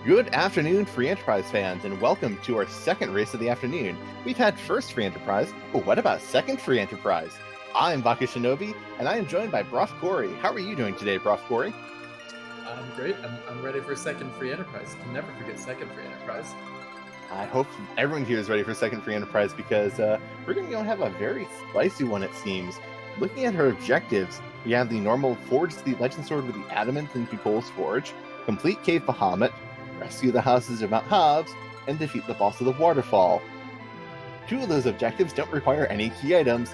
Good afternoon, Free Enterprise fans, and welcome to our second race of the afternoon. We've had first Free Enterprise, but what about second Free Enterprise? I'm Baka Shinobi, and I am joined by Prof. Corey. How are you doing today, Prof. Corey? I'm great. I'm ready for second Free Enterprise. Can never forget second Free Enterprise. I hope everyone here is ready for second Free Enterprise because we're going to have a very spicy one, it seems. Looking at her objectives, we have the normal Forge the Legend Sword with the Adamant and Cupolas Forge, complete Cave Bahamut, rescue the houses of Mount Hobbs, and defeat the boss of the Waterfall. Two of those objectives don't require any key items.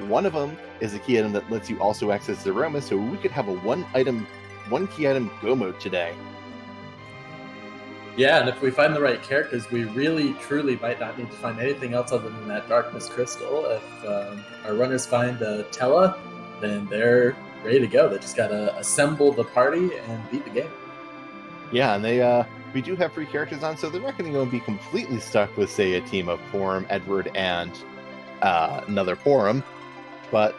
One of them is a key item that lets you also access Threemus, so we could have a one key item go mode today. Yeah, and if we find the right characters, we really, truly might not need to find anything else other than that Darkness Crystal. If our runners find Tella, then they're ready to go. They just gotta assemble the party and beat the game. Yeah, and we do have free characters on, so they're not going to go and be completely stuck with, say, a team of Porum, Edward, and another Porum, but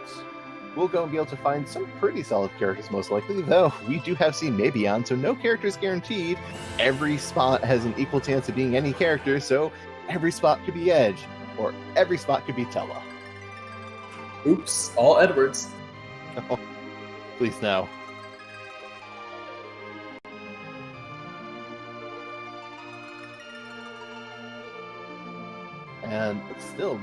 we'll go and be able to find some pretty solid characters, most likely, though we do have seen Maybe on, so no characters guaranteed. Every spot has an equal chance of being any character, so every spot could be Edge, or every spot could be Tella. Oops, all Edwards. Oh, please no. And still,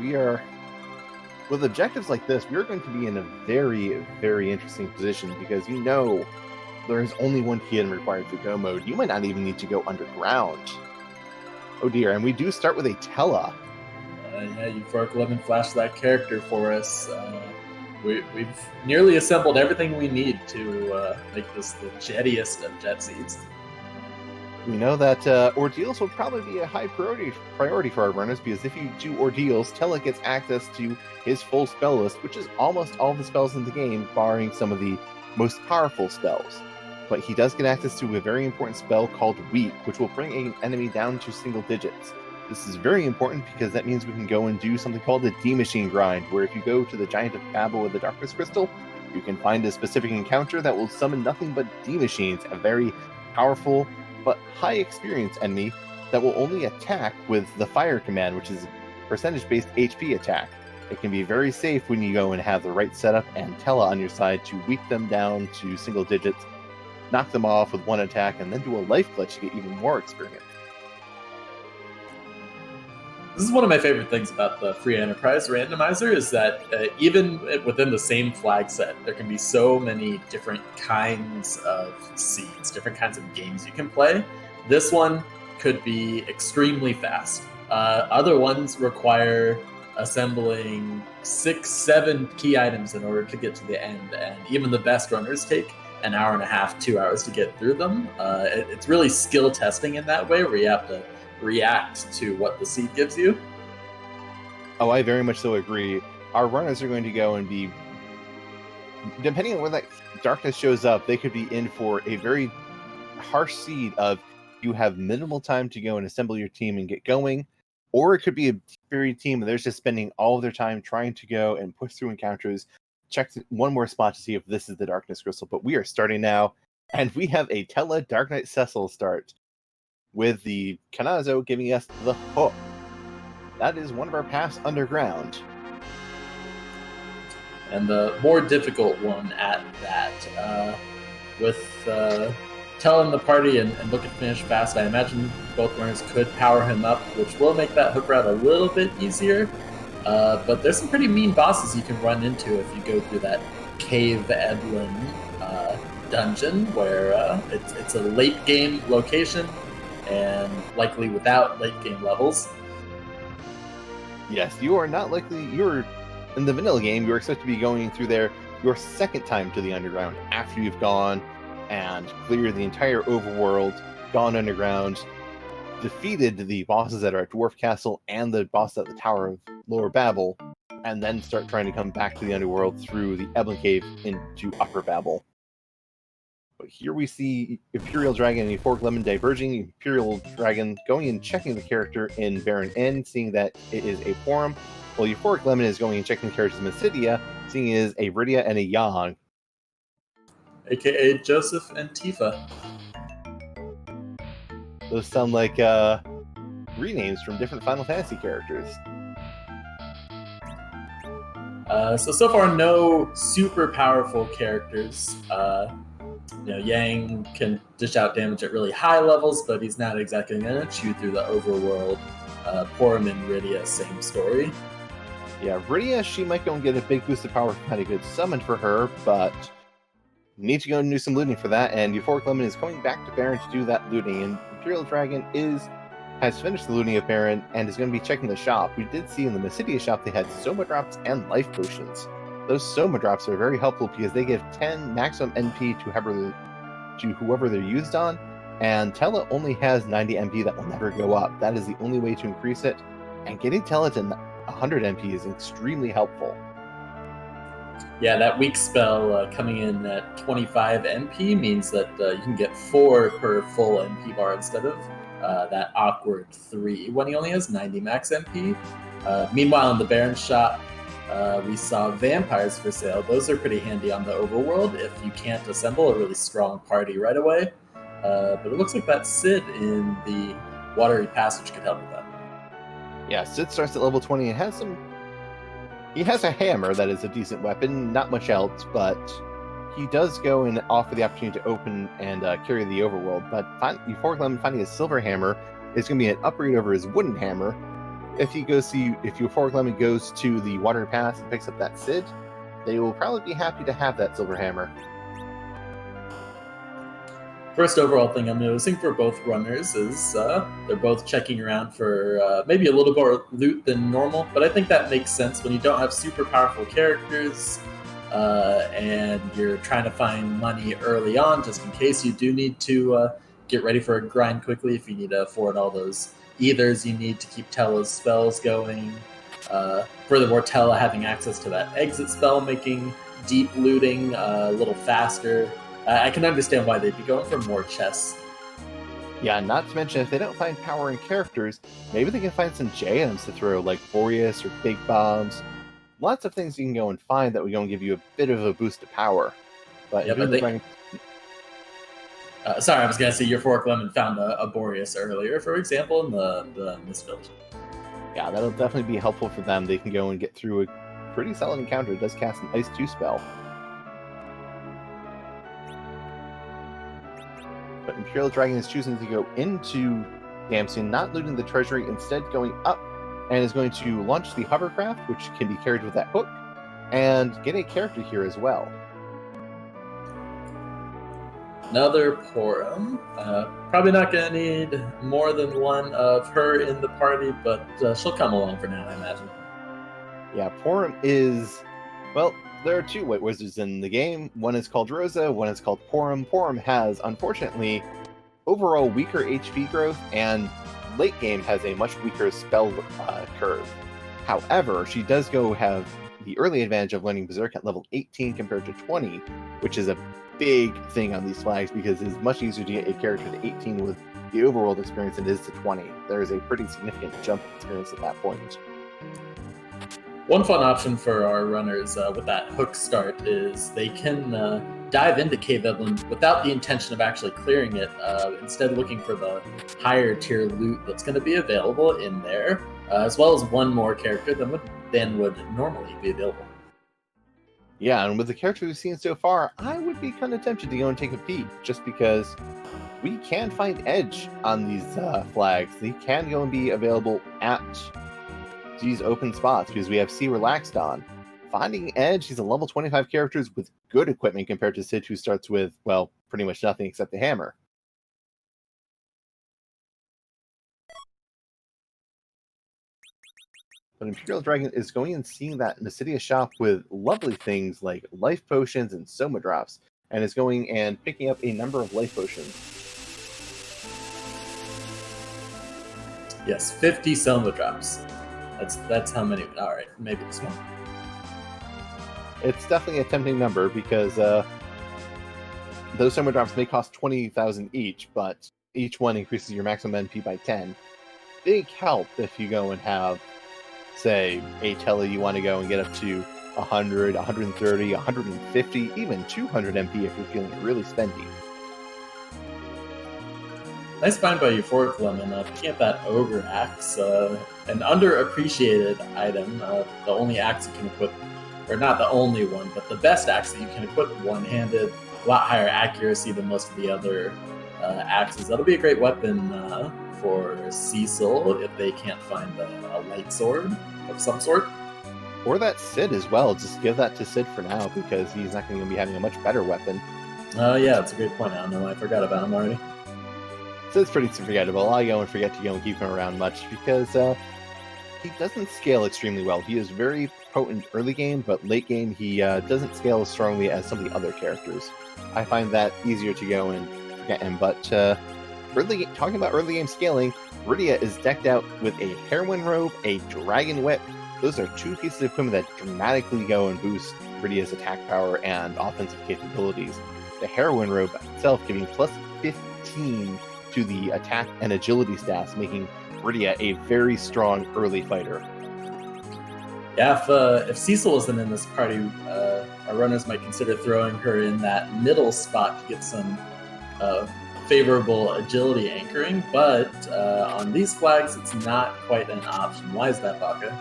with objectives like this, we're going to be in a very, very interesting position because there is only one key item required for go mode. You might not even need to go underground. Oh dear, and we do start with a Tella. Yeah, EuphoricLemon flashed that character for us. We've nearly assembled everything we need to make this the jettiest of jet seeds. We know that ordeals will probably be a high priority for our runners, because if you do ordeals, Tella gets access to his full spell list, which is almost all the spells in the game, barring some of the most powerful spells. But he does get access to a very important spell called Weak, which will bring an enemy down to single digits. This is very important because that means we can go and do something called the D-Machine grind, where if you go to the Giant of Babel with the Darkness Crystal, you can find a specific encounter that will summon nothing but D-Machines, a very powerful but high experience enemy that will only attack with the fire command, which is a percentage-based HP attack. It can be very safe when you go and have the right setup and Tella on your side to weak them down to single digits, knock them off with one attack, and then do a life clutch to get even more experience. This is one of my favorite things about the Free Enterprise randomizer, is that even within the same flag set, there can be so many different kinds of seeds, different kinds of games you can play. This one could be extremely fast. Other ones require assembling 6-7 key items in order to get to the end, and even the best runners take an hour and a half, 2 hours to get through them. It's really skill testing in that way, where you have to react to what the seed gives you. Oh, I very much so agree. Our runners are going to go and be, depending on when that darkness shows up, they could be in for a very harsh seed of you have minimal time to go and assemble your team and get going, or it could be a very team and they're just spending all of their time trying to go and push through encounters, check one more spot to see if this is the Darkness Crystal. But we are starting now, and we have a Tella Dark Knight Cecil start, with the Kanazo giving us the hook. That is one of our paths underground. And the more difficult one at that. With telling the party and looking to finish fast, I imagine both runners could power him up, which will make that hook route a little bit easier. But there's some pretty mean bosses you can run into if you go through that Cave Edlin dungeon, where it's a late game location, and likely without late game levels. Yes, you are not likely. You're in the vanilla game. You're expected to be going through there your second time to the underground after you've gone and cleared the entire overworld, gone underground, defeated the bosses that are at Dwarf Castle and the boss at the Tower of Lower Babel, and then start trying to come back to the underworld through the Eblin Cave into Upper Babel. But here we see Imperial Dragon and EuphoricLemon diverging. Imperial Dragon going and checking the character in Baron N, seeing that it is a Porum, while EuphoricLemon is going and checking the characters in Mysidia, seeing it is a Rydia and a Yang. AKA Joseph and Tifa. Those sound like renames from different Final Fantasy characters. So far, no super powerful characters. Yang can dish out damage at really high levels, but he's not exactly going to chew through the overworld. Porum and Rydia, same story. Yeah, Rydia, she might go and get a big boost of power kind of good summon for her, but need to go and do some looting for that, and EuphoricLemon is coming back to Baron to do that looting, and Imperial Dragon has finished the looting of Baron and is going to be checking the shop. We did see in the Mysidia shop they had Soma drops and life potions. Those Soma drops are very helpful because they give 10 maximum NP to whoever they're used on, and Tella only has 90 MP that will never go up. That is the only way to increase it, and getting Tella to 100 MP is extremely helpful. Yeah, that weak spell coming in at 25 MP means that you can get 4 per full MP bar instead of that awkward 3 when he only has 90 max MP. Meanwhile, in the Baron shop, we saw vampires for sale. Those are pretty handy on the overworld if you can't assemble a really strong party right away. But it looks like that Sid in the Watery Passage could help with that. Yeah, Sid starts at level 20 and he has a hammer that is a decent weapon, not much else, but he does go and offer the opportunity to open and carry the overworld. But EuphoricLemon finding his silver hammer is going to be an upgrade over his wooden hammer. If EuphoricLemon goes to the Watery Pass and picks up that Sid, they will probably be happy to have that silver hammer. First overall thing I'm noticing for both runners is they're both checking around for maybe a little more loot than normal, but I think that makes sense when you don't have super powerful characters and you're trying to find money early on just in case you do need to get ready for a grind quickly. If you need to afford all those ethers, you need to keep Tella's spells going. Furthermore, Tella having access to that exit spell, making deep looting a little faster. I can understand why they'd be going for more chests. Yeah, not to mention, if they don't find power in characters, maybe they can find some J-items to throw, like Boreas or Big Bombs. Lots of things you can go and find that will go and give you a bit of a boost of power. But, yeah, sorry, I was going to say EuphoricLemon found a Boreas earlier, for example, in the Misvillage. Yeah, that'll definitely be helpful for them. They can go and get through a pretty solid encounter. It does cast an Ice 2 spell. But Imperial Dragon is choosing to go into Damson, not looting the treasury, instead going up, and is going to launch the hovercraft, which can be carried with that hook, and get a character here as well. Another Porum. Probably not going to need more than one of her in the party, but she'll come along for now, I imagine. Yeah, Porum is... Well, there are 2 White Wizards in the game. One is called Rosa, one is called Porum. Porum has, unfortunately, overall weaker HP growth, and late game has a much weaker spell curve. However, she does go have the early advantage of learning Berserk at level 18 compared to 20, which is a big thing on these flags because it's much easier to get a character to 18 with the overworld experience than it is to 20. There is a pretty significant jump in experience at that point. One fun option for our runners with that hook start is they can dive into Cave Edland without the intention of actually clearing it, instead looking for the higher tier loot that's going to be available in there, as well as one more character than would normally be available. Yeah, and with the characters we've seen so far, I would be kind of tempted to go and take a peek, just because we can find Edge on these flags. They can go and be available at these open spots, because we have C Relaxed on. Finding Edge, he's a level 25 character with good equipment compared to Sid, who starts with, well, pretty much nothing except the hammer. But Imperial Dragon is going and seeing that Mysidia shop with lovely things like life potions and Soma drops, and is going and picking up a number of life potions. Yes, 50 Soma drops. That's how many. All right, maybe this one. It's definitely a tempting number because those Soma drops may cost 20,000 each, but each one increases your maximum NP by 10. Big help if you go and have, say, a Tele you want to go and get up to 100, 130, 150, even 200 MP if you're feeling really spendy. Nice find by EuphoricLemon, picking up that Ogre Axe, an underappreciated item, the only axe you can equip, or not the only one, but the best axe that you can equip one-handed, a lot higher accuracy than most of the other axes. That'll be a great weapon for Cecil if they can't find a light sword of some sort. Or that Sid as well. Just give that to Sid for now, because he's not going to be having a much better weapon. Yeah, that's a great point. I don't know why I forgot about him already. Sid's pretty forgettable. I go and forget to go and keep him around much, because he doesn't scale extremely well. He is very potent early game, but late game he doesn't scale as strongly as some of the other characters. I find that easier to go and forget him, but talking about early game scaling, Rydia is decked out with a Heroine Robe, a Dragon Whip. Those are two pieces of equipment that dramatically go and boost Rydia's attack power and offensive capabilities. The Heroine Robe itself giving plus 15 to the attack and agility stats, making Rydia a very strong early fighter. Yeah, if Cecil wasn't in this party, our runners might consider throwing her in that middle spot to get some favorable agility anchoring, but on these flags, it's not quite an option. Why is that, Baka?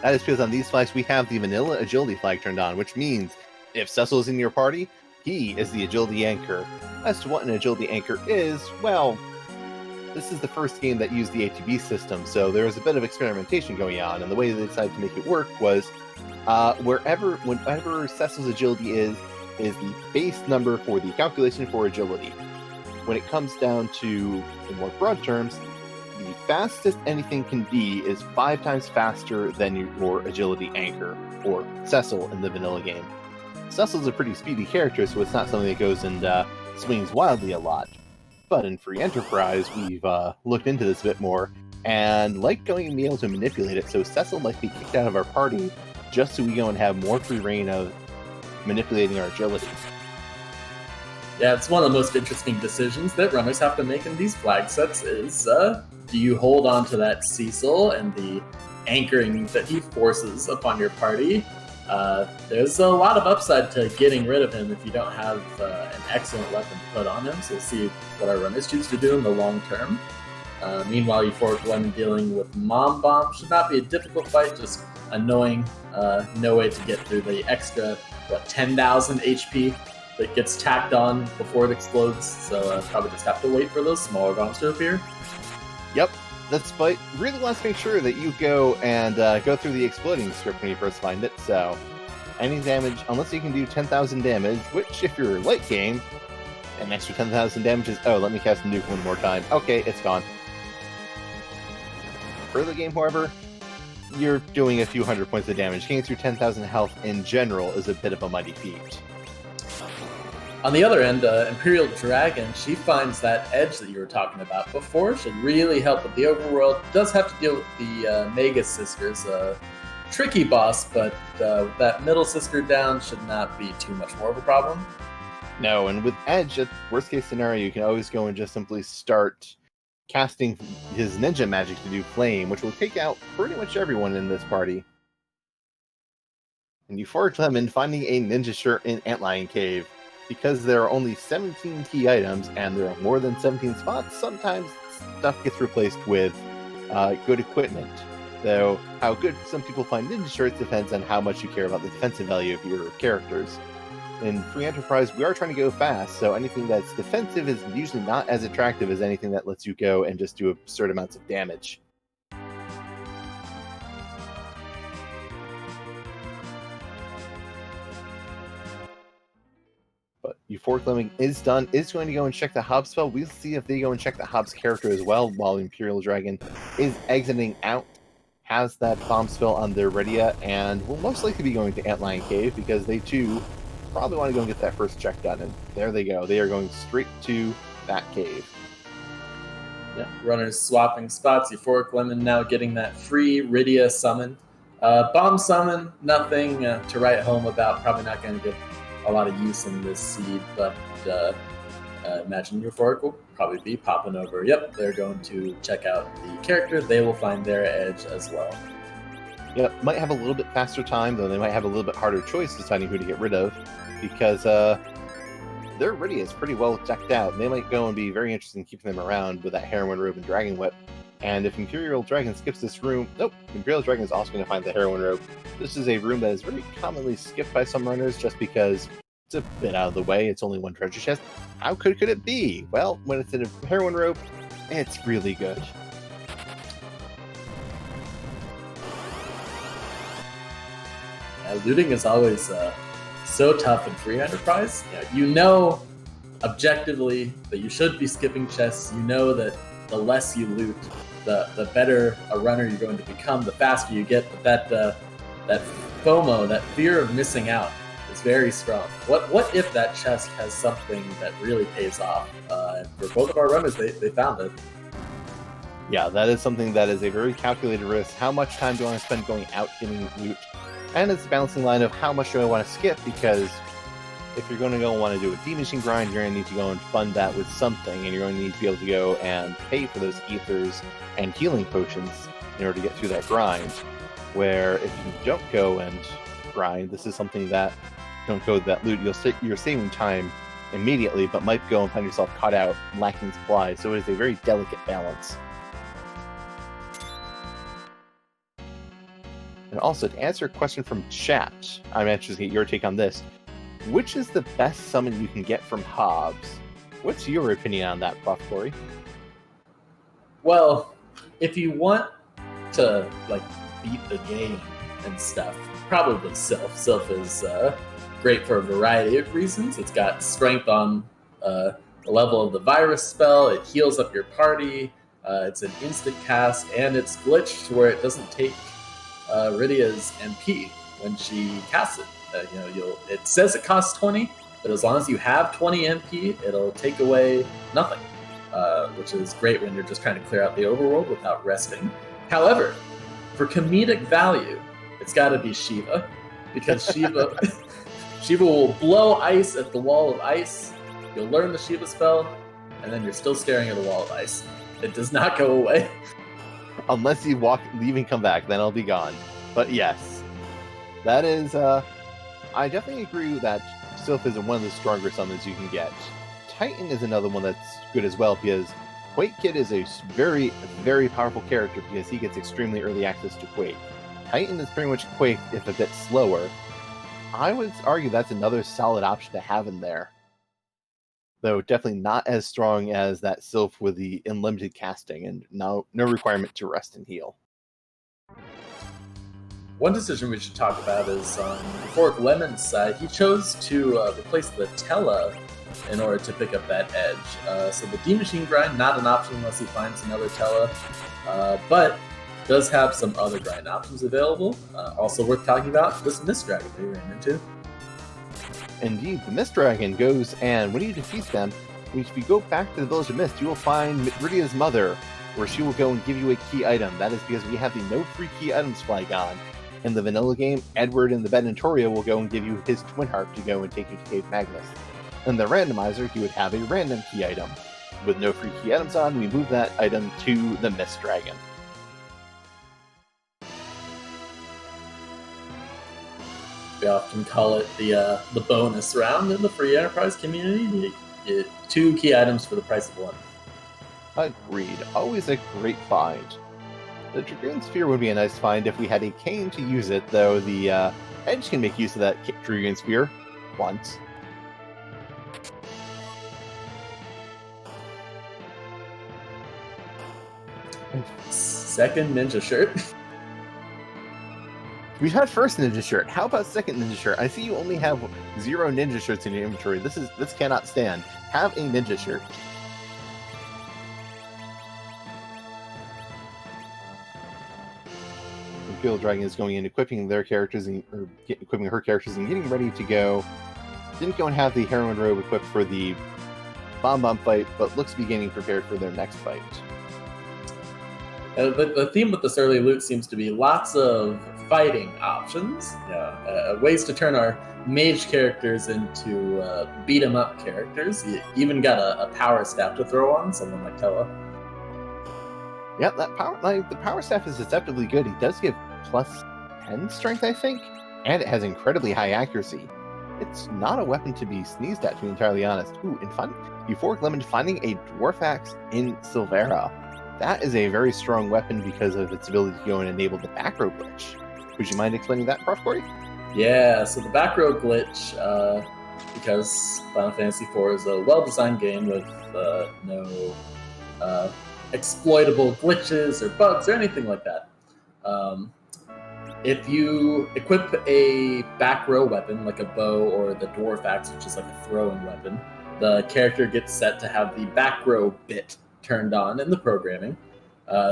That is because on these flags, we have the vanilla agility flag turned on, which means if Cecil is in your party, he is the agility anchor. As to what an agility anchor is, well, this is the first game that used the ATB system, so there was a bit of experimentation going on, and the way they decided to make it work was whenever Cecil's agility is the base number for the calculation for agility. When it comes down to, in more broad terms, the fastest anything can be is 5 times faster than your agility anchor, or Cecil in the vanilla game. Cecil's a pretty speedy character, so it's not something that goes and swings wildly a lot. But in Free Enterprise, we've looked into this a bit more, and like going and being able to manipulate it, so Cecil might be kicked out of our party just so we go and have more free reign of manipulating our agility. Yeah, it's one of the most interesting decisions that runners have to make in these flag sets is, do you hold on to that Cecil and the anchoring that he forces upon your party? There's a lot of upside to getting rid of him if you don't have an excellent weapon to put on him, so we'll see what our runners choose to do in the long term. Meanwhile, EuphoricLemon dealing with Mom Bomb should not be a difficult fight, just annoying, no way to get through the extra, 10,000 HP that gets tacked on before it explodes, so probably just have to wait for those smaller bombs to appear. Yep, that's, but really wants to make sure that you go and go through the exploding script when you first find it, so any damage, unless you can do 10,000 damage, which if you're late game, an extra 10,000 damage is, oh, let me cast the nuke one more time. Okay, it's gone. Early game, however, you're doing a few hundred points of damage. Getting through 10,000 health in general is a bit of a mighty feat. On the other end, Imperial Dragon, she finds that edge that you were talking about before. Should really help with the overworld. Does have to deal with the Mega Sisters. Tricky boss, but with that middle sister down should not be too much more of a problem. No, and with Edge, at worst case scenario, you can always go and just simply start casting his ninja magic to do flame, which will take out pretty much everyone in this party. And EuphoricLemon finding a ninja shirt in Antlion Cave. Because there are only 17 key items and there are more than 17 spots, sometimes stuff gets replaced with good equipment. Though how good some people find ninja shirts depends on how much you care about the defensive value of your characters. In Free Enterprise, we are trying to go fast, so anything that's defensive is usually not as attractive as anything that lets you go and just do absurd amounts of damage. But EuphoricLemon is done, is going to go and check the Hobbs spell. We'll see if they go and check the Hobbs character as well, while Imperial Dragon is exiting out, has that bomb spell on their Rydia, and will most likely be going to Antlion Cave, because they too probably want to go and get that first check done, and there they go. They are going straight to that cave. Yeah, runners swapping spots. EuphoricLemon now getting that free Rydia summon. Bomb summon, nothing to write home about. Probably not going to get a lot of use in this seed, but imagine Euphoric will probably be popping over. Yep, they're going to check out the character. They will find their edge as well. Yep, might have a little bit faster time, though they might have a little bit harder choice deciding who to get rid of, because their Rydia is pretty well decked out. They might go and be very interested in keeping them around with that Heroine Robe and Dragon Whip. And if Imperial Dragon skips this room... Nope, Imperial Dragon is also going to find the Heroine Robe. This is a room that is very commonly skipped by some runners just because it's a bit out of the way. It's only one treasure chest. How could it be? Well, when it's in a Heroine Robe, it's really good. Looting is always so tough in free enterprise. You know objectively that you should be skipping chests. You know that the less you loot, the better a runner you're going to become, the faster you get. But that FOMO, that fear of missing out, is very strong. What if that chest has something that really pays off? For both of our runners, they found it. Yeah, that is something that is a very calculated risk. How much time do I want to spend going out getting loot? And it's a balancing line of how much do I want to skip, because if you're going to go and want to do a demachine grind, you're going to need to go and fund that with something, and you're going to need to be able to go and pay for those ethers and healing potions in order to get through that grind. Where if you don't go and grind, this is something that don't go that loot, you're saving time immediately, but might go and find yourself caught out lacking supplies. So it is a very delicate balance. And also, to answer a question from chat, I'm anxious to get your take on this. Which is the best summon you can get from Hobbs? What's your opinion on that, Prof. Corey? Well, if you want to beat the game and stuff, probably Sylph. Sylph is great for a variety of reasons. It's got strength on the level of the virus spell. It heals up your party. It's an instant cast, and it's glitched where it doesn't take Rydia's MP when she casts it. It says it costs 20, but as long as you have 20 MP, it'll take away nothing, which is great when you're just trying to clear out the overworld without resting. However, for comedic value, it's got to be Shiva, because Shiva will blow ice at the wall of ice. You'll learn the Shiva spell, and then you're still staring at a wall of ice. It does not go away. Unless you leave and come back, then I'll be gone. But yes, that is... I definitely agree that Sylph is one of the stronger summons you can get. Titan is another one that's good as well, because Quake Kid is a very, very powerful character because he gets extremely early access to Quake. Titan is pretty much Quake, if a bit slower. I would argue that's another solid option to have in there. Though definitely not as strong as that Sylph with the unlimited casting and no requirement to rest and heal. One decision we should talk about is on EuphoricLemon's side. He chose to replace the Tela in order to pick up that edge. So the D-Machine grind, not an option unless he finds another Tela, but does have some other grind options available. Also worth talking about, this Mist Dragon that he ran into. Indeed, the Mist Dragon goes, and when you defeat them, if you go back to the Village of Mist, you will find Rydia's mother, where she will go and give you a key item. That is because we have the no free key items flag on. In the vanilla game, Edward in the bed and Toria will go and give you his twin harp to go and take you to Cave Magnus. In the randomizer, he would have a random key item. With no free key items on, we move that item to the Mist Dragon. We often call it the bonus round in the free enterprise community. You get 2 key items for the price of 1. Agreed. Always a great find. The Dragoon Sphere would be a nice find if we had a cane to use it, though the Edge can make use of that Dragoon Spear once. Second ninja shirt. We've had first ninja shirt. How about second ninja shirt? I see you only have 0 ninja shirts in your inventory. This cannot stand. Have a ninja shirt. Imperial Dragon is going and equipping their characters, equipping her characters and getting ready to go. Didn't go and have the Heroine Robe equipped for the Bomb fight, but looks to be getting prepared for their next fight. The theme with this early loot seems to be lots of fighting options, ways to turn our mage characters into beat 'em up characters. You even got a power staff to throw on someone like Tela. Yeah, the power staff is deceptively good. He does give plus 10 strength, I think, and it has incredibly high accuracy. it's not a weapon to be sneezed at, to be entirely honest. Ooh, and fun, EuphoricLemon finding a Dwarf Axe in Silvera. That is a very strong weapon because of its ability to go and enable the back row glitch. Would you mind explaining that, Prof. Corey? Yeah, so the back row glitch, because Final Fantasy IV is a well-designed game with no exploitable glitches or bugs or anything like that. If you equip a back row weapon, like a bow or the Dwarf Axe, which is like a throwing weapon, the character gets set to have the back row bit turned on in the programming.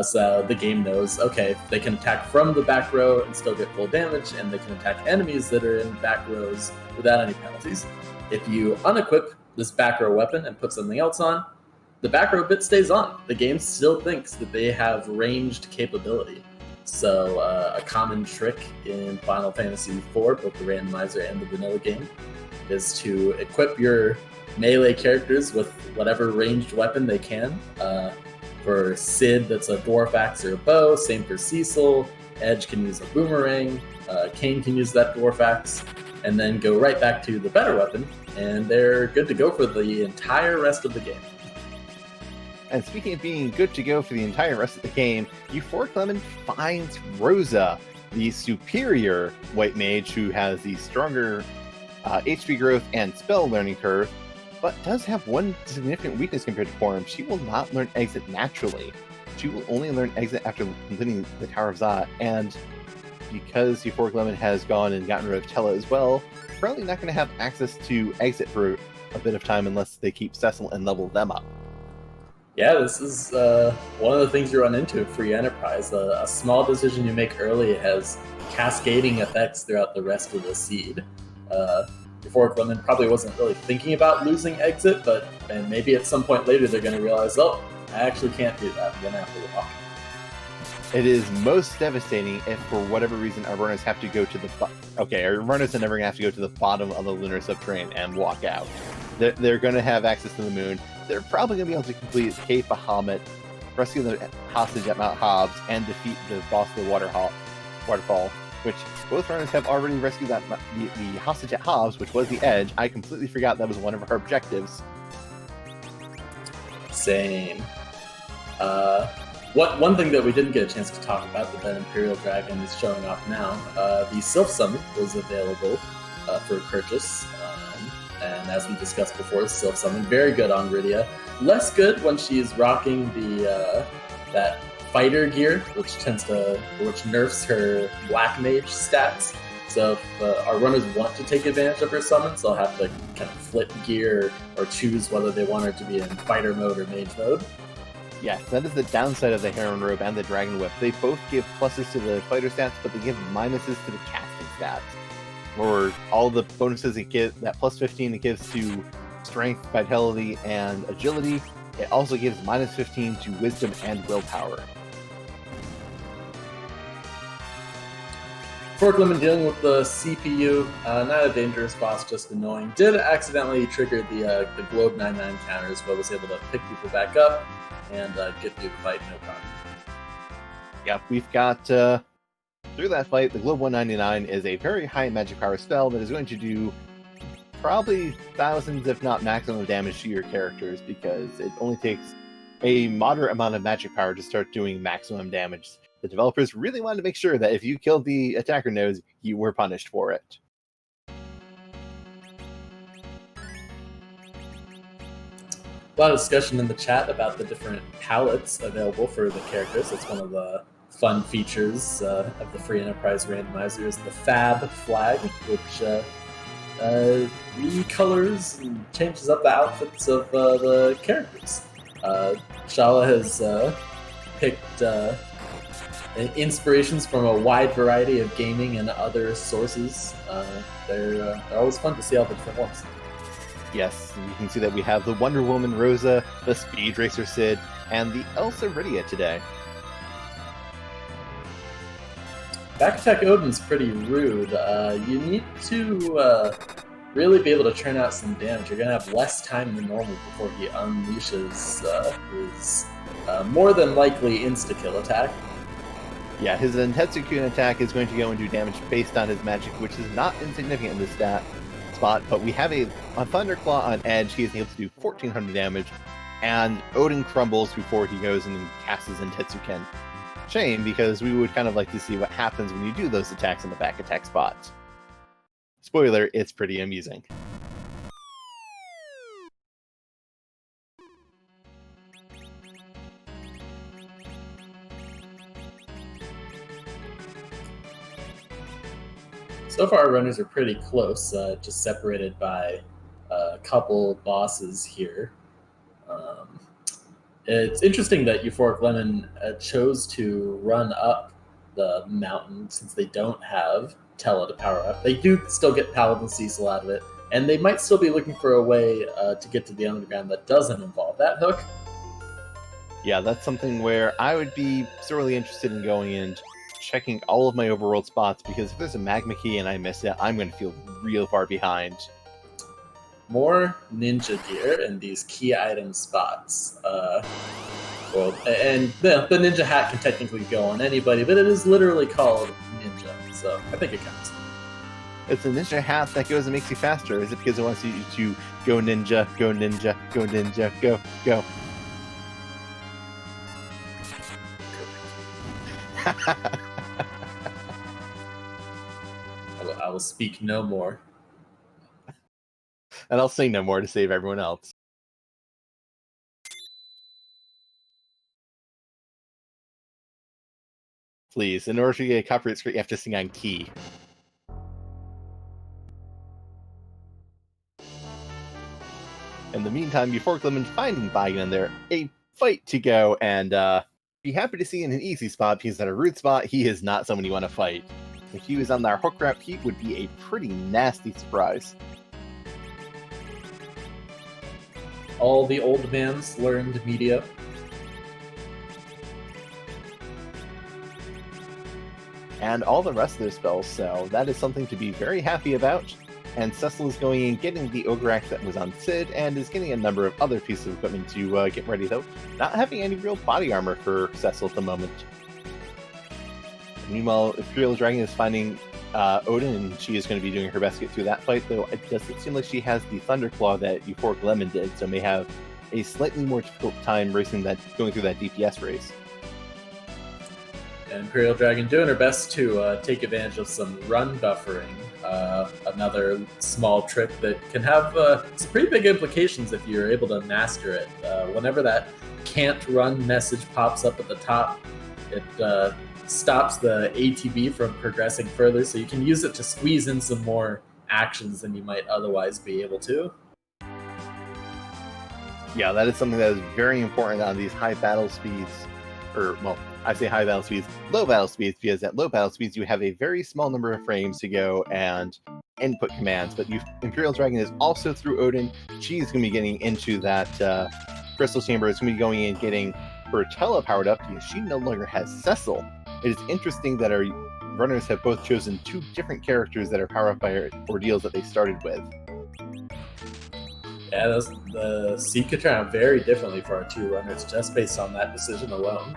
So the game knows, okay, they can attack from the back row and still get full damage, and they can attack enemies that are in back rows without any penalties. If you unequip this back row weapon and put something else on, the back row bit stays on. The game still thinks that they have ranged capability. So a common trick in Final Fantasy IV, both the randomizer and the vanilla game, is to equip your melee characters with whatever ranged weapon they can. For Cid, that's a Dwarf Axe or a bow. Same for Cecil. Edge can use a boomerang. Kain can use that Dwarf Axe. And then go right back to the better weapon, and they're good to go for the entire rest of the game. And speaking of being good to go for the entire rest of the game, EuphoricLemon finds Rosa, the superior white mage who has the stronger HP growth and spell learning curve, but does have one significant weakness compared to Forum. She will not learn Exit naturally. She will only learn Exit after completing the Tower of Zot, and because EuphoricLemon has gone and gotten rid of Tella as well, probably not going to have access to Exit for a bit of time unless they keep Cecil and level them up. Yeah, this is one of the things you run into in Free Enterprise. A small decision you make early has cascading effects throughout the rest of the seed. EuphoricLemon probably wasn't really thinking about losing Exit, and maybe at some point later they're going to realize, oh, I actually can't do that. I'm going to have to walk. It is most devastating if, for whatever reason, our runners have to go to the... our runners are never going to have to go to the bottom of the lunar subterranean and walk out. They're going to have access to the moon. They're probably going to be able to complete Cave Bahamut, rescue the hostage at Mount Hobbs, and defeat the boss of the waterfall, which both runners have already rescued the hostage at Hobbs, which was the Edge. I completely forgot that was one of our objectives. Same. One thing that we didn't get a chance to talk about that Imperial Dragon is showing off now, the Sylph Summon was available for purchase. And as we discussed before, Sylph Summon, very good on Rydia. Less good when she's rocking the that fighter gear, which nerfs her Black Mage stats. So if our runners want to take advantage of her summons, they'll have to kind of flip gear or choose whether they want her to be in fighter mode or mage mode. Yes, that is the downside of the Heron Robe and the Dragon Whip. They both give pluses to the fighter stats, but they give minuses to the casting stats. Or all the bonuses it gives, that plus 15 it gives to strength, vitality, and agility. It also gives minus 15 to wisdom and willpower. EuphoricLemon dealing with the CPU, not a dangerous boss, just annoying. Did accidentally trigger the Globe 99 counters, but was able to pick people back up and get through the fight, no problem. Yep, we've got... through that fight, the Globe 199 is a very high magic power spell that is going to do probably thousands, if not maximum damage to your characters, because it only takes a moderate amount of magic power to start doing maximum damage. The developers really wanted to make sure that if you killed the attacker nodes, you were punished for it. A lot of discussion in the chat about the different palettes available for the characters. It's one of the fun features of the Free Enterprise randomizer is the Fab flag, which recolors and changes up the outfits of the characters. Shala has picked inspirations from a wide variety of gaming and other sources. They're always fun to see all the different ones. Yes, you can see that we have the Wonder Woman Rosa, the Speed Racer Cid, and the Elsa Rydia today. Back attack Odin's pretty rude. You need to really be able to turn out some damage. You're going to have less time than normal before he unleashes his more than likely insta-kill attack. Yeah, his Intensukun attack is going to go and do damage based on his magic, which is not insignificant in this stat. spot, but we have a Thunderclaw on Edge. He is able to do 1400 damage, and Odin crumbles before he goes and casts in Tetsuken. Shame, because we would kind of like to see what happens when you do those attacks in the back attack spot. Spoiler, it's pretty amusing. So far, our runners are pretty close, just separated by a couple bosses here. It's interesting that EuphoricLemon chose to run up the mountain since they don't have Tela to power up. They do still get Paladin Cecil out of it, and they might still be looking for a way to get to the underground that doesn't involve that hook. Yeah, that's something where I would be sorely interested in going and checking all of my overworld spots, because if there's a Magma key and I miss it, I'm going to feel real far behind. More ninja gear in these key item spots. And the ninja hat can technically go on anybody, but it is literally called ninja, so I think it counts. It's a ninja hat that goes and makes you faster. Is it because it wants you to go ninja, go ninja, go ninja, go, go? I will speak no more. And I'll say no more to save everyone else. Please, in order to get a copyright straight, you have to sing on key. In the meantime, EuphoricLemon finding Bagan in there, a fight to go, and be happy to see in an easy spot, because at a root spot, he is not someone you want to fight. If he was on our hook wrap, he would be a pretty nasty surprise. All the old man's learned media. And all the rest of their spells, so that is something to be very happy about. And Cecil is going and getting the Ogre Axe that was on Sid, and is getting a number of other pieces of equipment to get ready, though not having any real body armor for Cecil at the moment. Meanwhile, EuphoricLemon is finding Odin, and she is going to be doing her best to get through that fight, though it doesn't seem like she has the Thunderclaw that EuphoricLemon did, so may have a slightly more difficult time going through that DPS race. And EuphoricLemon doing her best to take advantage of some run buffering. Another small trick that can have some pretty big implications if you're able to master it. Whenever that can't run message pops up at the top, it stops the ATB from progressing further, so you can use it to squeeze in some more actions than you might otherwise be able to. Yeah, that is something that is very important on these high battle speeds. I say high battle speeds, low battle speeds, because at low battle speeds you have a very small number of frames to go and input commands, but EuphoricLemon is also through Odin. She's going to be getting into that crystal chamber. It's going to be going and getting her Tela powered up, because she no longer has Cecil. It is interesting that our runners have both chosen two different characters that are powered up by ordeals that they started with. Yeah, the seed could turn out very differently for our two runners just based on that decision alone.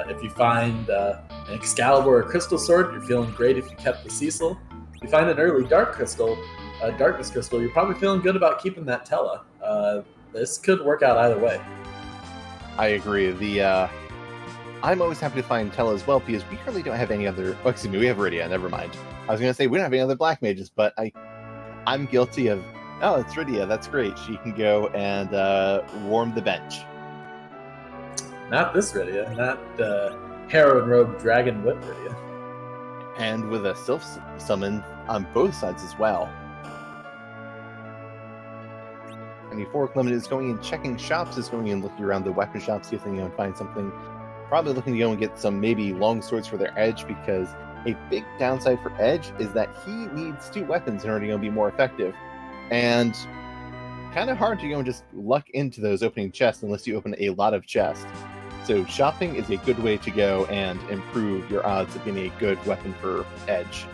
If you find an Excalibur or Crystal Sword, you're feeling great if you kept the Cecil. If you find an early Darkness Crystal, you're probably feeling good about keeping that Tela. This could work out either way. I agree. I'm always happy to find Tela as well, because we currently don't have any other... Oh, excuse me, we have Rydia, never mind. I was going to say we don't have any other Black Mages, but I'm guilty of... Oh, it's Rydia, that's great. She can go and warm the bench. Not this Rydia, not Harrow and Rogue Dragon Whip Rydia. And with a Sylph summon on both sides as well. And EuphoricLemon is going and checking shops, is going and looking around the weapon shops, see if they can find something. Probably looking to go and get some maybe long swords for their Edge, because a big downside for Edge is that he needs two weapons in order to go and be more effective. And kind of hard to go and just luck into those opening chests unless you open a lot of chests. So shopping is a good way to go and improve your odds of getting a good weapon for Edge.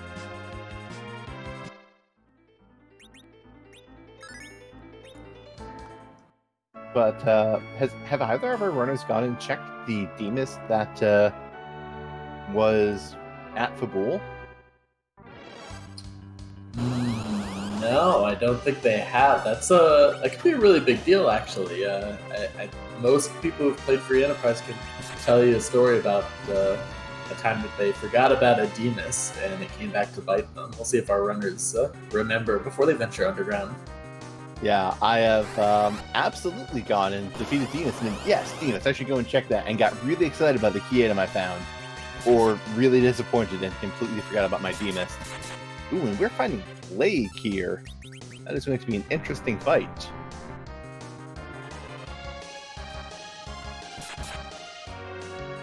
But have either of our runners gone and checked the Threemus that was at Fabul? No, No, I don't think they have. That could be a really big deal, actually. Most people who've played Free Enterprise can tell you a story about a time that they forgot about a Demus and it came back to bite them. We'll see if our runners remember before they venture underground. Yeah, I have absolutely gone and defeated Demus, and yes, Demus, I should go and check that, and got really excited about the key item I found, or really disappointed and completely forgot about my Demus. Ooh, and we're finding Plague here. That is going to be an interesting fight.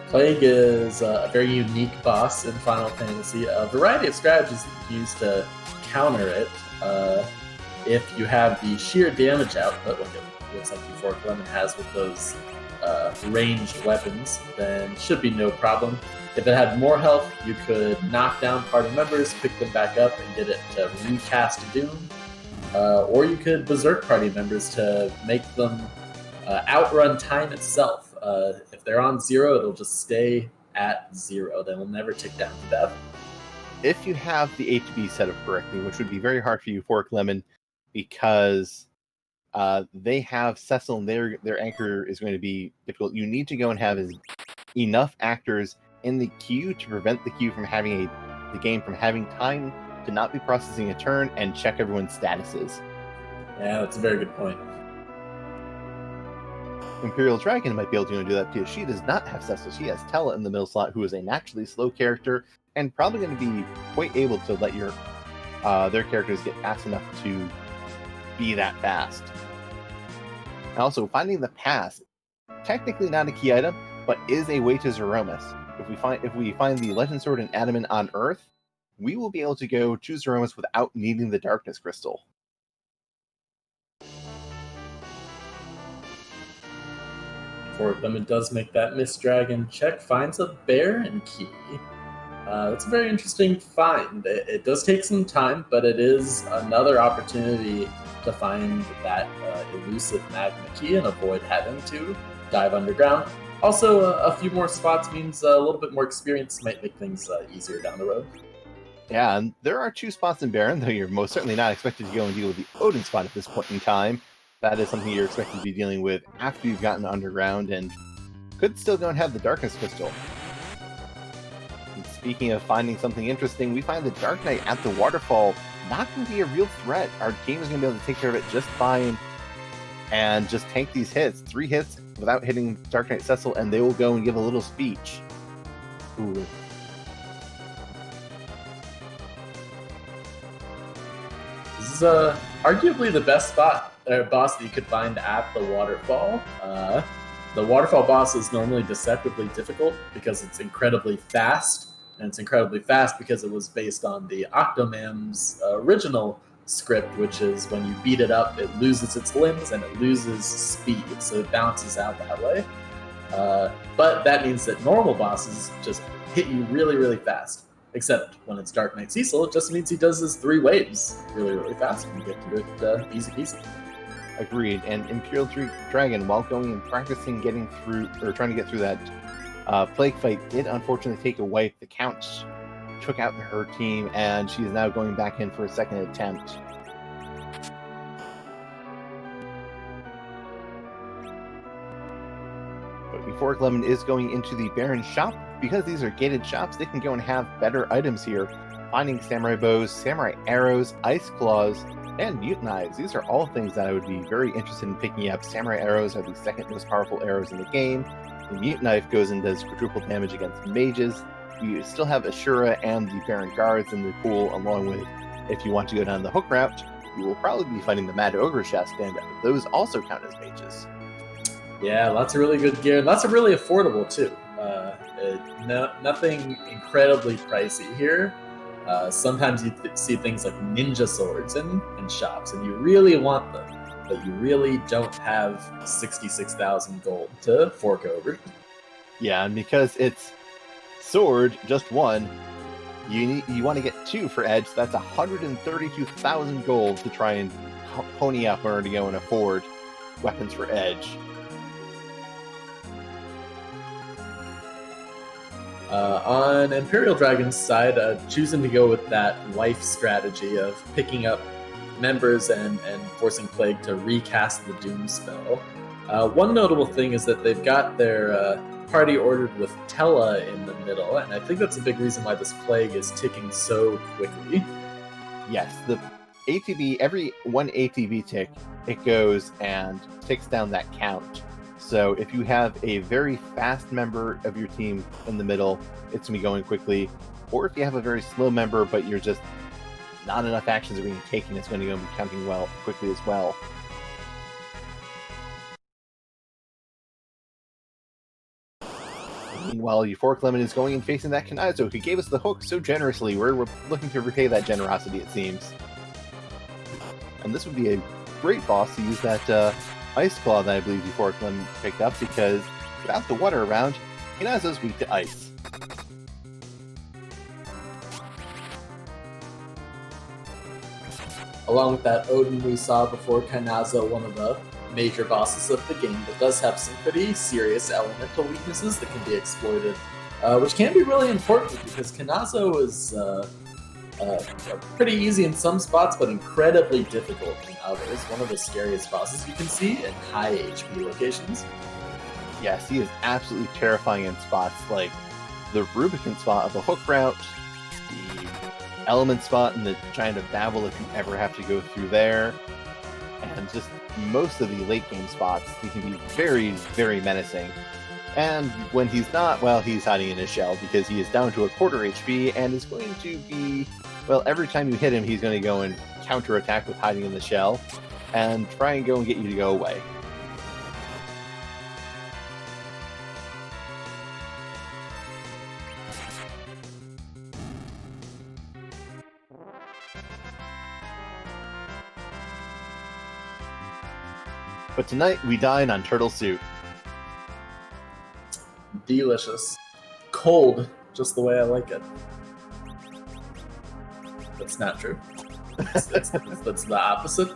Plague is a very unique boss in Final Fantasy. A variety of strategies that you can use to counter it. If you have the sheer damage output, like it looks like EuphoricLemon has with those ranged weapons, then should be no problem. If it had more health, you could knock down party members, pick them back up, and get it to recast Doom. Or you could berserk party members to make them outrun time itself. If they're on 0, it'll just stay at 0. They will never tick down to death. If you have the HB set up correctly, which would be very hard for you, EuphoricLemon, because they have Cecil and their anchor is going to be difficult. You need to go and have enough actors in the queue to prevent the queue from having the game from having time to not be processing a turn and check everyone's statuses. Yeah, that's a very good point. Imperial Dragon might be able to do that too. She does not have Cecil. She has Tella in the middle slot, who is a naturally slow character and probably going to be quite able to let their characters get fast enough to be that fast. Also, finding the pass, technically not a key item, but is a way to Zeromus. If we find the Legend Sword and Adamant on Earth, we will be able to go to Zeromus without needing the Darkness Crystal. EuphoricLemon does make that Mist Dragon check, finds a Baron key. It's a very interesting find. It does take some time, but it is another opportunity to find that elusive Magma key and avoid having to dive underground. Also, a few more spots means a little bit more experience might make things easier down the road. Yeah, and there are 2 spots in Baron, though you're most certainly not expected to go and deal with the Odin spot at this point in time. That is something you're expected to be dealing with after you've gotten underground, and could still go and have the Darkness Crystal. And speaking of finding something interesting, we find the Dark Knight at the waterfall not going to be a real threat. Our team is going to be able to take care of it just fine and just tank these hits. 3 hits without hitting Dark Knight Cecil, and they will go and give a little speech. Ooh. This is arguably the best boss that you could find at the waterfall. The waterfall boss is normally deceptively difficult because it's incredibly fast, and it's incredibly fast because it was based on the Octomam's original script, which is when you beat it up, it loses its limbs and it loses speed, so it bounces out that way. But that means that normal bosses just hit you really, really fast. Except when it's Dark Knight Cecil, it just means he does his 3 waves really, really fast, and you get through it easy peasy. Agreed. And Imperial Dragon, while going and practicing getting through, or trying to get through that Plague fight, did unfortunately take a wipe. The Count took out her team, and she is now going back in for a second attempt. But EuphoricLemon is going into the Baron shop. Because these are gated shops, they can go and have better items here. Finding samurai bows, samurai arrows, ice claws, and mutant knives. These are all things that I would be very interested in picking up. Samurai arrows are the second most powerful arrows in the game. The mutant knife goes and does quadruple damage against mages. You still have Ashura and the Baron guards in the pool, along with, if you want to go down the hook route, you will probably be fighting the Mad Ogre chest, and those also count as mages. Yeah, lots of really good gear. Lots of really affordable, too. Nothing incredibly pricey here. Sometimes you see things like ninja swords in shops, and you really want them, but you really don't have 66,000 gold to fork over. Yeah, and because it's sword, just 1, you want to get 2 for edge, so that's 132,000 gold to try and pony up in order to go and afford weapons for edge. On Imperial Dragon's side, choosing to go with that life strategy of picking up members and forcing Plague to recast the Doom spell. One notable thing is that they've got their party ordered with Tella in the middle, and I think that's a big reason why this Plague is ticking so quickly. Yes, the ATB, every one ATB tick, it goes and takes down that count. So if you have a very fast member of your team in the middle, it's going to be going quickly. Or if you have a very slow member, but you're just not enough actions are being taken, it's going to be counting well quickly as well. Meanwhile, EuphoricLemon is going and facing that Kanizo, who gave us the hook so generously. We're looking to repay that generosity, it seems. And this would be a great boss to use that Ice Claw that I believe EuphoricLemon picked up, because without the water around, Kanizo's weak to ice. Along with that, Odin we saw before Kanazo, one of the major bosses of the game, but does have some pretty serious elemental weaknesses that can be exploited, which can be really important because Kanazo is pretty easy in some spots, but incredibly difficult in others. One of the scariest bosses you can see in high HP locations. Yes, he is absolutely terrifying in spots like the Rubicon spot of the hook route, the element spot in the Giant of Babel if you ever have to go through there, and just most of the late game spots. He can be very, very menacing. And when he's not, well, he's hiding in his shell because he is down to a quarter HP and is going to be, well, every time you hit him, he's going to go and counterattack with hiding in the shell and try and go and get you to go away. But tonight, we dine on turtle soup. Delicious. Cold, just the way I like it. That's not true. That's the opposite.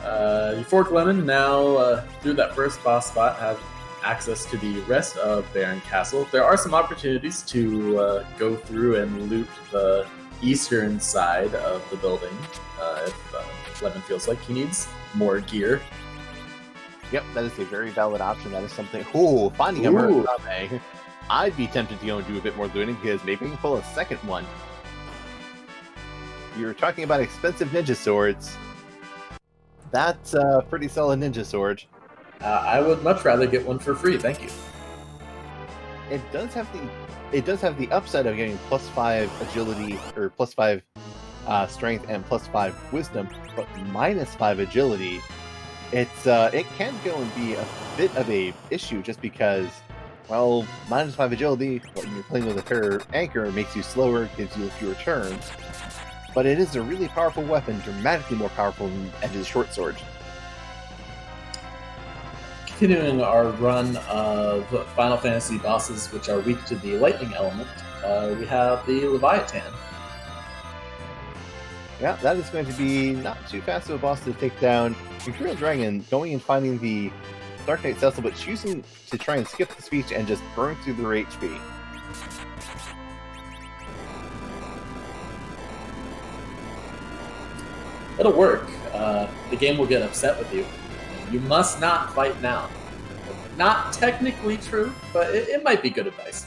EuphoricLemon now, through that first boss spot, have access to the rest of Baron Castle. There are some opportunities to go through and loot the eastern side of the building if Lemon feels like he needs more gear. Yep, that is a very valid option. That is something. Ooh, finding a Murasame. I'd be tempted to go and do a bit more looting because maybe I can pull a second one. You're talking about expensive ninja swords. That's a pretty solid ninja sword. I would much rather get one for free, thank you. It does have the upside of getting +5 agility or +5 strength and +5 wisdom, but -5 agility. It can go and be a bit of a issue just because, well, -5 agility when you're playing with a fair anchor makes you slower, gives you fewer turns. But it is a really powerful weapon, dramatically more powerful than Edge's short sword. Continuing our run of Final Fantasy bosses which are weak to the lightning element, we have the Leviathan. Yeah, that is going to be not too fast of a boss to take down. EuphoricLemon going and finding the Dark Knight Cecil, but choosing to try and skip the speech and just burn through their HP. It'll work. The game will get upset with you. You must not fight now. Not technically true, but it might be good advice.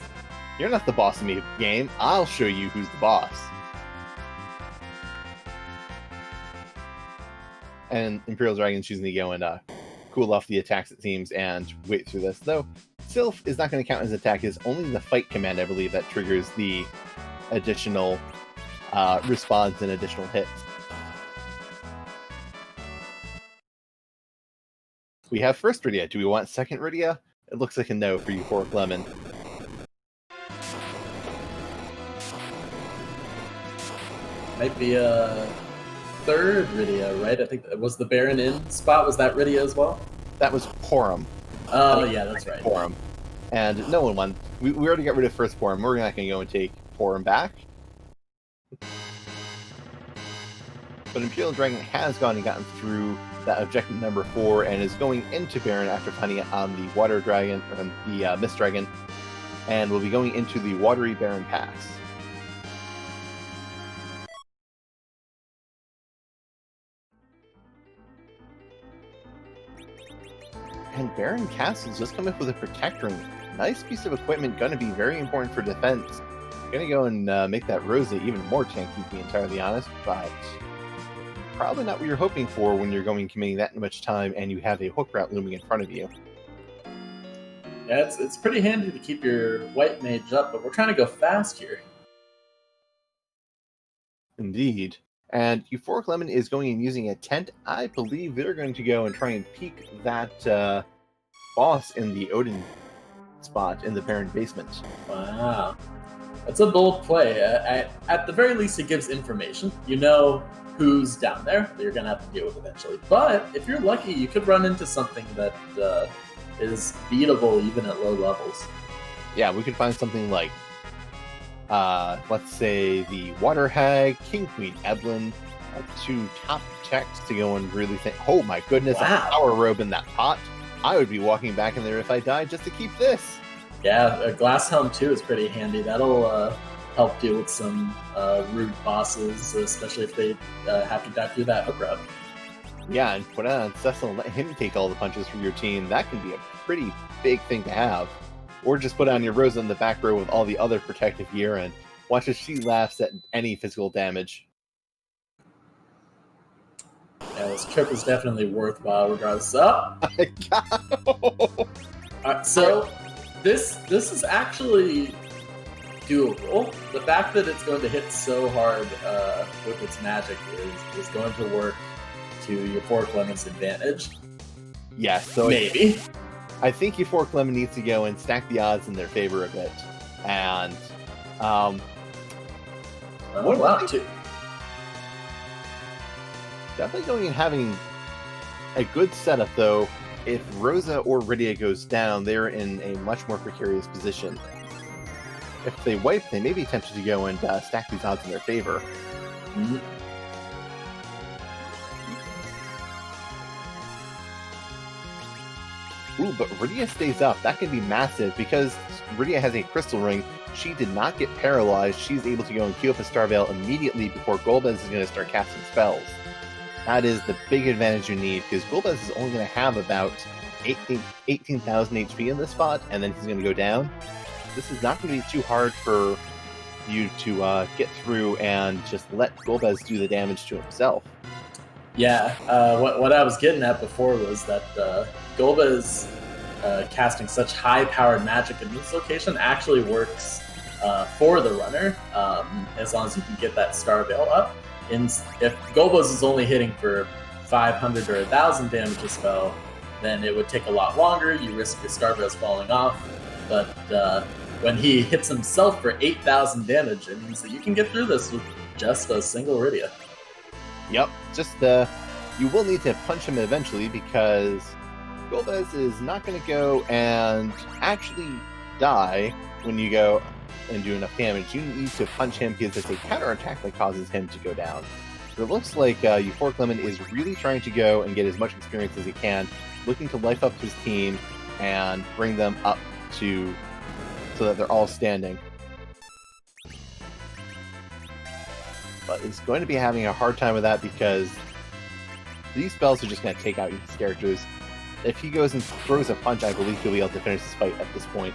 You're not the boss of me, game. I'll show you who's the boss. And EuphoricLemon choosing to go and cool off the attacks, it seems, and wait through this. Though, Sylph is not going to count as attack. It's only the fight command, I believe, that triggers the additional response and additional hits. We have first Rydia. Do we want second Rydia? It looks like a no for EuphoricLemon. Might be a third Rydia, right? I think that was the Baron Inn spot. Was that Rydia as well? That was Porum. Oh, yeah, that's right. Porum. And no one won. We already got rid of first Porum. We're not going to go and take Porum back. But EuphoricLemon has gone and gotten through that objective number 4 and is going into Baron after finding it on the Water Dragon, or the Mist Dragon, and will be going into the Watery Baron Pass. And Baron Castle's just come up with a Protect Ring. Nice piece of equipment, going to be very important for defense. Going to go and make that Rosa even more tanky, to be entirely honest, but probably not what you're hoping for when you're going committing that much time and you have a hook route looming in front of you. Yeah, it's pretty handy to keep your white mage up, but we're trying to go fast here. Indeed. And EuphoricLemon is going and using a tent. I believe they're going to go and try and peek that boss in the Odin spot in the Baron basement. Wow. That's a bold play. At the very least, it gives information. You know who's down there that you're going to have to deal with eventually. But if you're lucky, you could run into something that is beatable even at low levels. Yeah, we could find something like let's say the Water Hag, King Queen Evelyn, 2 top checks to go and really think, oh my goodness, wow, a power robe in that pot. I would be walking back in there if I died just to keep this. Yeah, a glass helm too is pretty handy. That'll help deal with some rude bosses, especially if they have to dive through that hook route. Yeah, and put on Cecil and let him take all the punches for your team. That can be a pretty big thing to have. Or just put on your Rosa in the back row with all the other protective gear and watch as she laughs at any physical damage. Yeah, this trip is definitely worthwhile regardless. Oh! So this is actually doable. The fact that it's going to hit so hard with its magic is going to work to EuphoricLemon's advantage. Yeah, so maybe. I think EuphoricLemon needs to go and stack the odds in their favor a bit. And definitely going and having a good setup, though. If Rosa or Rydia goes down, they're in a much more precarious position. If they wipe, they may be tempted to go and stack these odds in their favor. Mm-hmm. Ooh, but Rydia stays up. That can be massive because Rydia has a crystal ring. She did not get paralyzed. She's able to go and queue up a Star Veil immediately before Golbez is going to start casting spells. That is the big advantage you need, because Golbez is only going to have about 18,000 HP in this spot, and then he's going to go down. This is not going to be too hard for you to get through and just let Golbez do the damage to himself. Yeah, what I was getting at before was that Golbez casting such high-powered magic in this location actually works for the runner, as long as you can get that Star Veil up. If Golbez is only hitting for 500 or 1,000 damage a spell, then it would take a lot longer. You risk your Star Veils falling off. But when he hits himself for 8,000 damage, it means that you can get through this with just a single Rydia. Yep, just you will need to punch him eventually, because Golbez is not going to go and actually die when you go and do enough damage. You need to punch him because it's a counterattack that causes him to go down. So it looks like EuphoricLemon is really trying to go and get as much experience as he can, looking to life up his team and bring them up to so that they're all standing. But he's going to be having a hard time with that because these spells are just going to take out his characters. If he goes and throws a punch, I believe he'll be able to finish this fight at this point.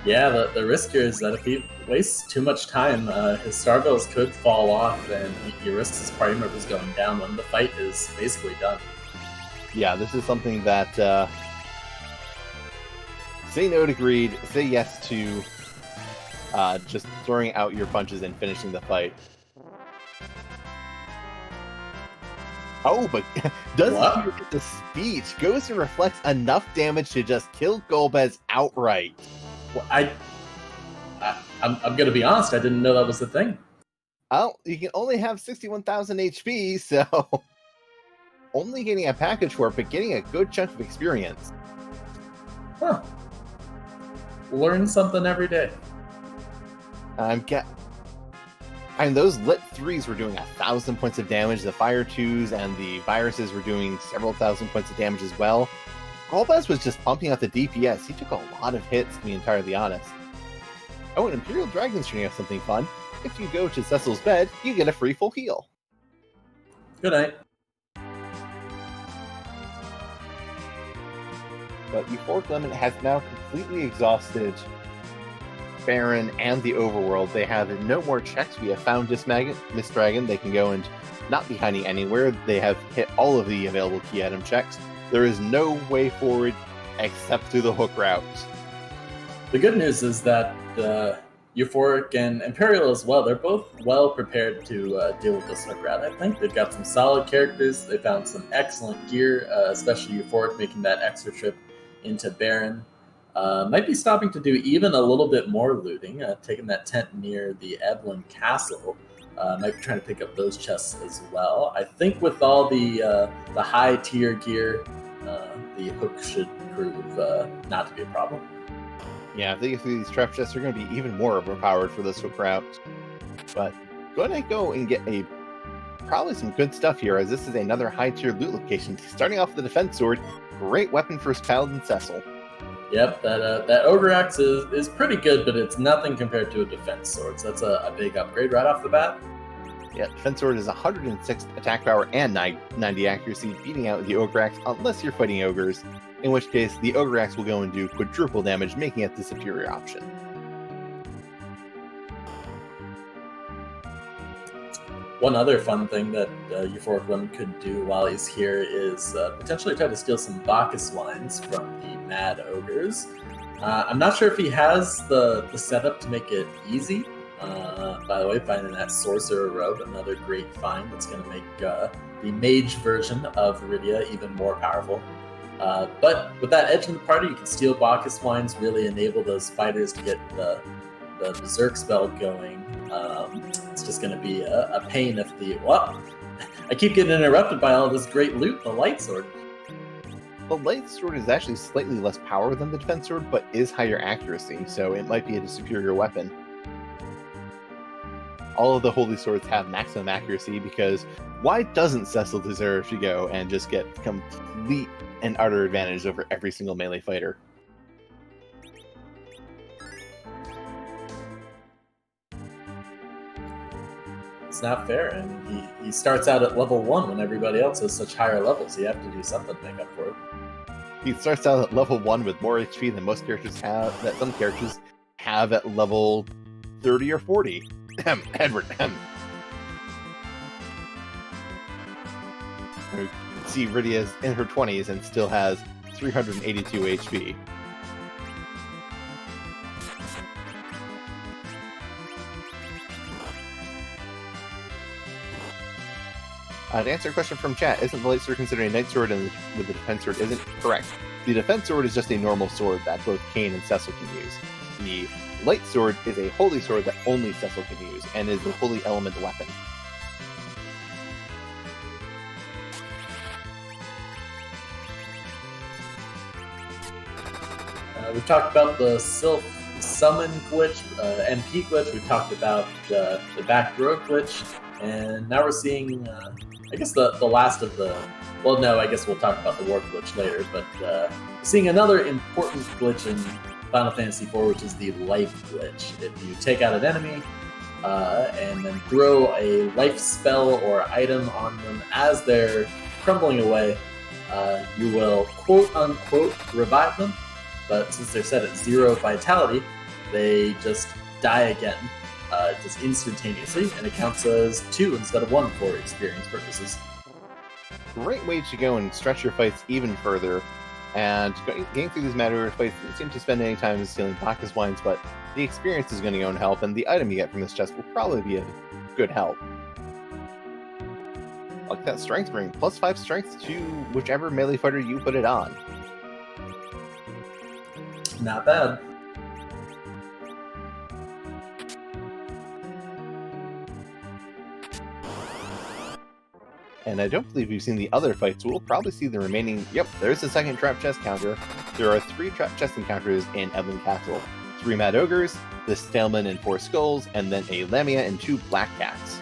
Yeah, the risk here is that if he wastes too much time, his Star Veils could fall off, and he risks his party members going down when the fight is basically done. Yeah, this is something that say no to greed, say yes to just throwing out your punches and finishing the fight. Oh, but doesn't he get the speech? Goes and reflects enough damage to just kill Golbez outright. Well, I'm going to be honest, I didn't know that was the thing. Well, you can only have 61,000 HP, so only getting a package for it, but getting a good chunk of experience. Huh. Learn something every day. And those lit 3s were doing 1,000 points of damage. The fire 2s and the viruses were doing several thousand points of damage as well. Golbez was just pumping out the DPS. He took a lot of hits, to be entirely honest. Oh, and Imperial Dragon's turning out something fun. If you go to Cecil's bed, you get a free full heal. Good night. but EuphoricLemon has now completely exhausted Baron and the overworld. They have no more checks. We have found Miss Dragon. They can go and not be hiding anywhere. They have hit all of the available key item checks. There is no way forward except through the hook route. The good news is that Euphoric and Imperial as well, they're both well prepared to deal with this hook route. I think they've got some solid characters. They found some excellent gear, especially Euphoric making that extra trip into Baron. Might be stopping to do even a little bit more looting, taking that tent near the Evelyn Castle. Might be trying to pick up those chests as well. I think with all the high tier gear, the hook should prove not to be a problem. Yeah, I think these trap chests are going to be even more overpowered for this hook route. But go ahead and go and get probably some good stuff here, as this is another high tier loot location. Starting off with the defense sword, great weapon for Paladin Cecil. Yep, that Ogre Axe is pretty good, but it's nothing compared to a defense sword. So that's a big upgrade right off the bat. Yeah, defense sword is 106 attack power and 90 accuracy, beating out the Ogre Axe unless you're fighting ogres, in which case the Ogre Axe will go and do quadruple damage, making it the superior option. One other fun thing that EuphoricLemon could do while he's here is potentially try to steal some Bacchus wines from the Mad Ogres. I'm not sure if he has the setup to make it easy. By the way, finding that Sorcerer Robe, another great find that's going to make the mage version of Iridia even more powerful. But with that edge in the party, you can steal Bacchus wines, really enable those fighters to get the Berserk spell going. It's just going to be a pain if I keep getting interrupted by all this great loot, the Light Sword. The Light Sword is actually slightly less power than the Defense Sword, but is higher accuracy, so it might be a superior weapon. All of the Holy Swords have maximum accuracy, because why doesn't Cecil deserve to go and just get complete and utter advantage over every single melee fighter? It's not fair, and he starts out at level 1 when everybody else has such higher levels. You have to do something to make up for it. He starts out at level 1 with more HP than most characters have, that some characters have at level 30 or 40. Edward. We see Iridia's in her 20s and still has 382 HP. To answer a question from chat, isn't the Light Sword considered a Night Sword and with the Defense Sword isn't? Correct. The Defense Sword is just a normal sword that both Kain and Cecil can use. The Light Sword is a holy sword that only Cecil can use, and is a holy element weapon. We've talked about the Sylph Summon glitch, MP glitch, we've talked about the back row glitch, and now we're seeing, I guess the last of the... Well, no, I guess we'll talk about the warp glitch later, but seeing another important glitch in Final Fantasy IV, which is the life glitch. If you take out an enemy and then throw a life spell or item on them as they're crumbling away, you will quote-unquote revive them, but since they're set at 0 vitality, they just die again, just instantaneously, and it counts as 2 instead of 1 for experience purposes. Great way to go and stretch your fights even further. And getting through these Mad fights, you don't seem to spend any time stealing Bacchus wines, but the experience is going to go and help, and the item you get from this chest will probably be a good help. Like that strength ring, plus 5 strength to whichever melee fighter you put it on. Not bad. And I don't believe we've seen the other fights, so we'll probably see the remaining... Yep, there's the second trap chest counter. There are 3 trap chest encounters in Evelyn Castle. 3 Mad Ogres, the Staleman and 4 Skulls, and then a Lamia and 2 Black Cats.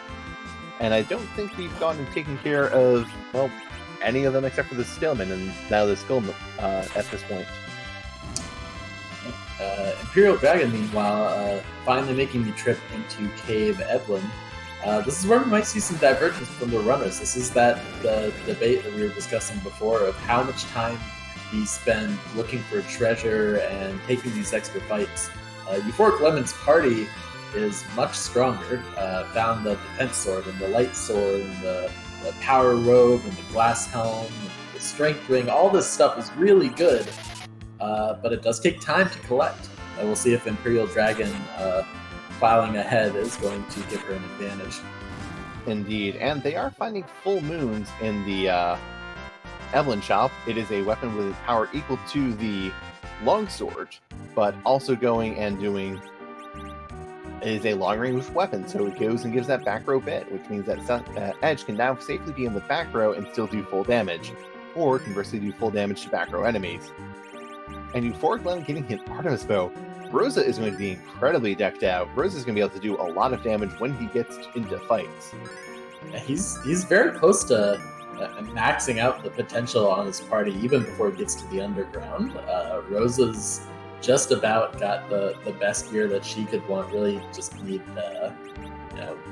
And I don't think we've gone and taken care of, well, any of them except for the Staleman and now the Skull at this point. Imperial Dragon, meanwhile, finally making the trip into Cave Evelyn. This is where we might see some divergence from the runners. This is that the debate that we were discussing before of how much time be spent looking for treasure and taking these extra fights. EuphoricLemon's party is much stronger. Found the defense sword and the light sword and the power robe and the glass helm and the strength ring. All this stuff is really good, but it does take time to collect. We'll see if Imperial Dragon filing ahead is going to give her an advantage. Indeed, and they are finding full moons in the Evelyn shop. It is a weapon with power equal to the longsword, but also going and doing is a long-range weapon, so it goes and gives that back row bit, which means that Edge can now safely be in the back row and still do full damage, or conversely do full damage to back row enemies. And EuphoricLemon getting hit Artemis Bow. Rosa is going to be incredibly decked out. Rosa is going to be able to do a lot of damage when he gets into fights. He's very close to maxing out the potential on his party even before it gets to the underground. Rosa's just about got the best gear that she could want. Really just need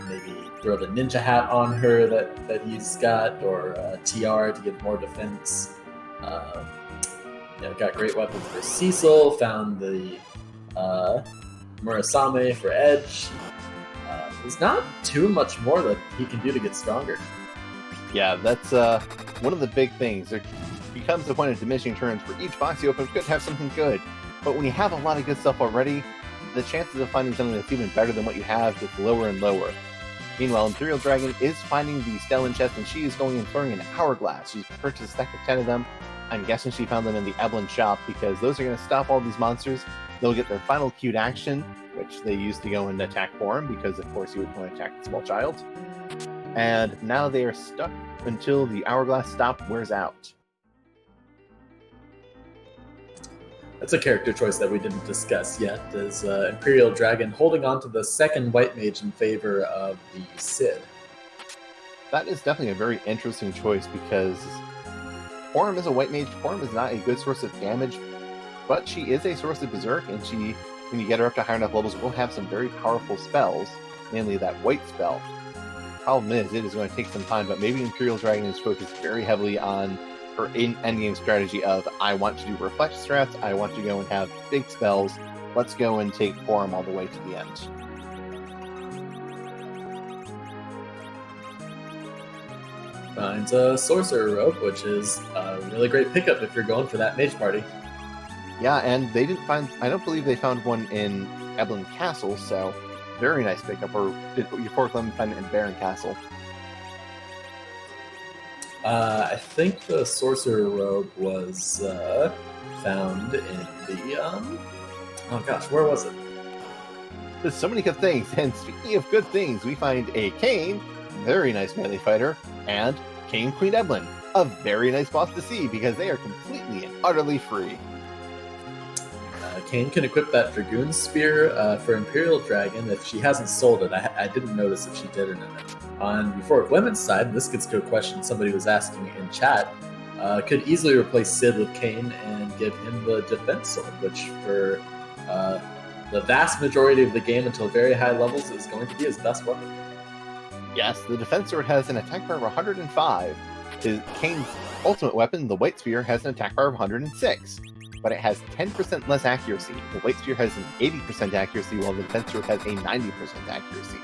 maybe throw the ninja hat on her that he's got, or a TR to give more defense. Got great weapons for Cecil, found the Murasame for Edge. There's not too much more that he can do to get stronger. Yeah, that's one of the big things. There becomes a point of diminishing returns for each box you open. It's good to have something good. But when you have a lot of good stuff already, the chances of finding something that's even better than what you have gets lower and lower. Meanwhile, Imperial Dragon is finding the Stellan chest, and she is going and throwing an hourglass. She's purchased a stack of 10 of them. I'm guessing she found them in the Evelyn shop, because those are going to stop all these monsters. They'll get their final queued action, which they used to go and attack for him, because of course you would want to attack the small child. And now they are stuck until the hourglass stop wears out. That's a character choice that we didn't discuss yet, is Imperial Dragon holding on to the second white mage in favor of the Cid. That is definitely a very interesting choice, because Forum is a white mage. Forum is not a good source of damage, but she is a source of berserk, and she, when you get her up to high enough levels, will have some very powerful spells, mainly that white spell. Problem is, it is going to take some time, but maybe Imperial Dragon is focused very heavily on her endgame strategy of, I want to do reflect strats, I want to go and have big spells, let's go and take Forum all the way to the end. Finds a Sorcerer Robe, which is a really great pickup if you're going for that mage party. Yeah, and they didn't find, I don't believe they found one in Evelyn Castle, so very nice pickup. Or did EuphoricLemon find it in Baron Castle? I think the Sorcerer Robe was found in the, oh gosh, where was it? There's so many good things, and speaking of good things, we find a Kayn, very nice melee fighter, and Kayn Queen Evelyn, a very nice boss to see, because they are completely and utterly free. Kayn can equip that Dragoon Spear for Imperial Dragon if she hasn't sold it. I didn't notice if she did or not. On EuphoricLemon's side, this gets to a question somebody was asking in chat, could easily replace Cid with Kayn and give him the Defense Sword, which for the vast majority of the game until very high levels is going to be his best weapon. Yes, the Defense Sword has an attack power of 105. Kayn's ultimate weapon, the White Spear, has an attack power of 106. But it has 10% less accuracy. The White Spear has an 80% accuracy, while the Defense Sword has a 90% accuracy.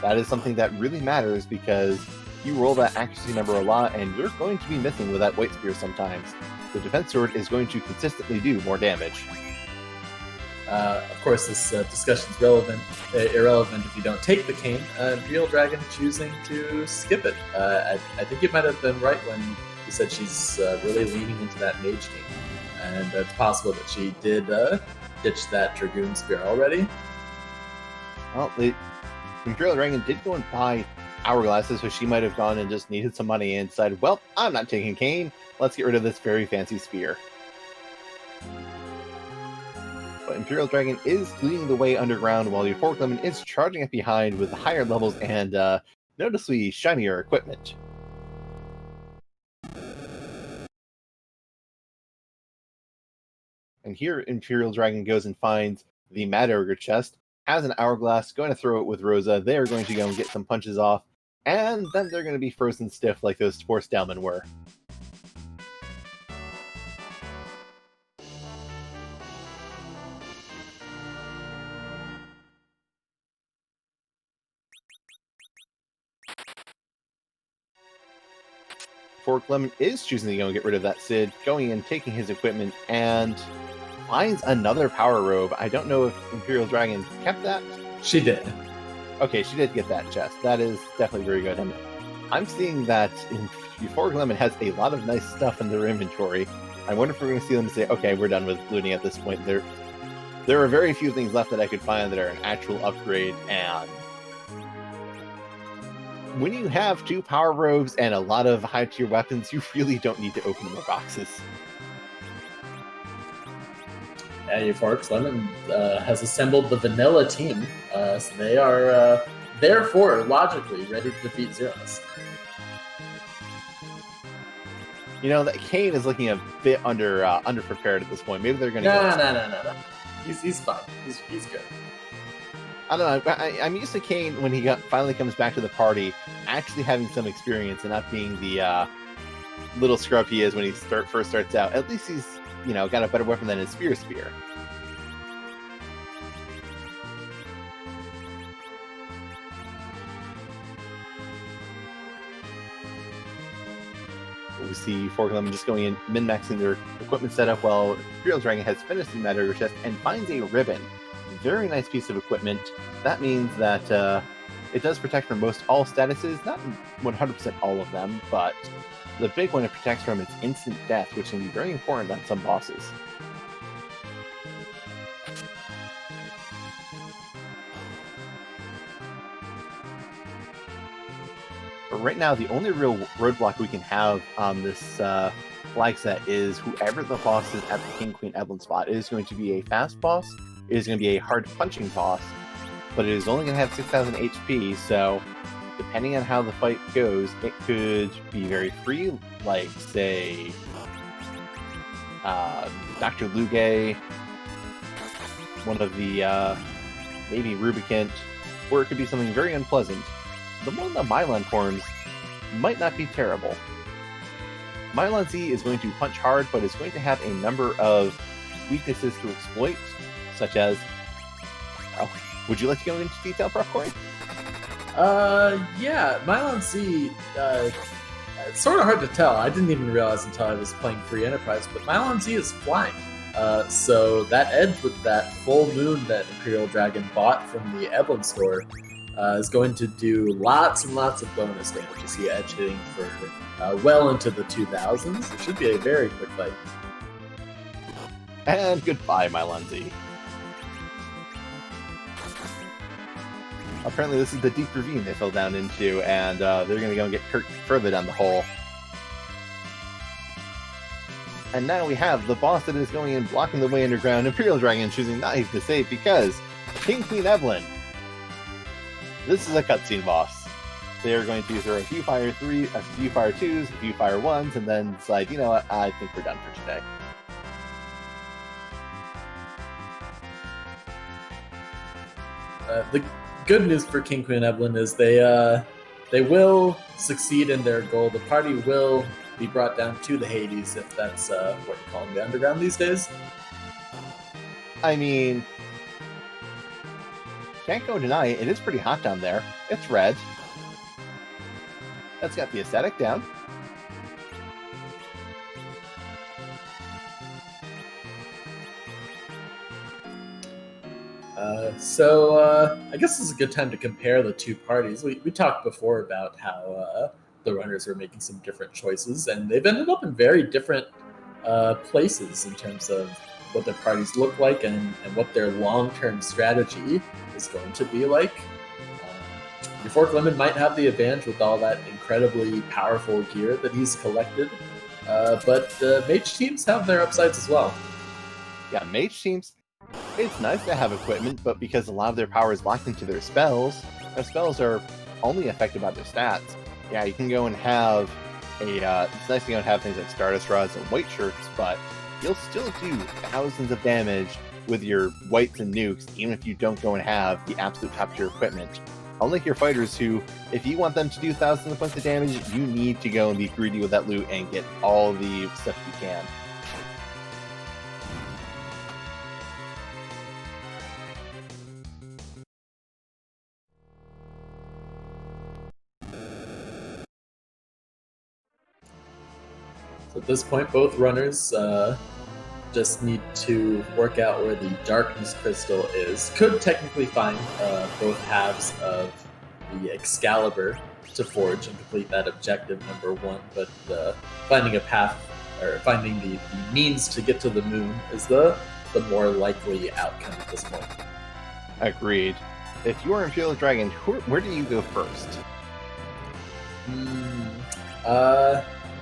That is something that really matters, because you roll that accuracy number a lot, and you're going to be missing with that White Spear sometimes. The Defense Sword is going to consistently do more damage. Of course, this discussion is irrelevant if you don't take the Kayn. Imperial Dragon choosing to skip it. I think you might have been right when you said she's really leaning into that mage game. And it's possible that she did ditch that Dragoon Spear already. Well, the Imperial Dragon did go and buy hourglasses, so she might have gone and just needed some money and decided, well, I'm not taking Kayn, let's get rid of this very fancy spear. But Imperial Dragon is leading the way underground, while EuphoricLemon is charging up behind with higher levels and noticeably shinier equipment. And here Imperial Dragon goes and finds the Mad Ogre chest, has an hourglass, going to throw it with Rosa. They are going to go and get some punches off, and then they're going to be frozen stiff like those four Stallmen were. EuphoricLemon is choosing to go and get rid of that Sid, going and taking his equipment, and finds another power robe. I don't know if Imperial Dragon kept that. She did. Okay, she did get that chest. That is definitely very good. And I'm seeing that EuphoricLemon has a lot of nice stuff in their inventory. I wonder if we're going to see them say, okay, we're done with looting at this point. There are very few things left that I could find that are an actual upgrade, and when you have 2 power robes and a lot of high-tier weapons, you really don't need to open more boxes. Yeah, EuphoricLemon has assembled the vanilla team, so they are therefore logically ready to defeat Threemus. You know, that Kane is looking a bit underprepared at this point. Maybe they're going to No. He's fine. He's good. I don't know. I'm used to Kane when he finally comes back to the party, actually having some experience and not being the little scrub he is when he first starts out. At least he's, got a better weapon than his spear. We see EuphoricLemon just going in, min-maxing their equipment setup while Imperial Dragon has finished the Matter chest and finds a ribbon. Very nice piece of equipment. That means that it does protect from most all statuses, not 100% all of them, but the big one it protects from is instant death, which can be very important on some bosses. But right now, the only real roadblock we can have on this flag set is whoever the boss is at the King Queen Evelyn spot. It is going to be a fast boss. It is going to be a hard punching boss, but it is only going to have 6,000 HP, so depending on how the fight goes, it could be very free, like, say, Dr. Luge, one of the, maybe Rubicant, or it could be something very unpleasant. The one that Mylon forms might not be terrible. Mylon Z is going to punch hard, but is going to have a number of weaknesses to exploit, such as... Oh, would you like to go into detail, Prof. Corey? Yeah, Mylon Z, it's sort of hard to tell. I didn't even realize until I was playing Free Enterprise, but Mylon Z is flying. So that edge with that full moon that Imperial Dragon bought from the Evelyn store is going to do lots and lots of bonus damage. You see edge hitting for well into the 2000s. It should be a very quick fight. And goodbye, Mylon Z. Apparently this is the deep ravine they fell down into, and they're going to go and get Kirk further down the hole. And now we have the boss that is going in, blocking the way underground. Imperial Dragon choosing not even to save because King Queen Evelyn. This is a cutscene boss. They are going to throw a few fire 3, a few fire 2s, a few fire 1s, and then decide, you know what, I think we're done for today. The good news for King Queen Evelyn is they will succeed in their goal. The party will be brought down to the Hades, if that's what you're calling the underground these days. I mean, can't go deny it. It is pretty hot down there. It's red. That's got the aesthetic down. So I guess this is a good time to compare the two parties. We talked before about how the runners were making some different choices, and they've ended up in very different places in terms of what their parties look like and what their long-term strategy is going to be like. EuphoricLemon might have the advantage with all that incredibly powerful gear that he's collected, but mage teams have their upsides as well. Yeah, mage teams, it's nice to have equipment, but because a lot of their power is locked into their spells are only affected by their stats. Yeah, you can go and have it's nice to go and have things like Stardust Rods and White Shirts, but you'll still do thousands of damage with your whites and nukes, even if you don't go and have the absolute top tier equipment. Unlike your fighters who, if you want them to do thousands of points of damage, you need to go and be greedy with that loot and get all the stuff you can. At this point, both runners just need to work out where the darkness crystal is. Could technically find both halves of the Excalibur to forge and complete that objective number 1, but finding a path or finding the means to get to the moon is the more likely outcome at this point. Agreed. If you are Imperial Dragon, where do you go first?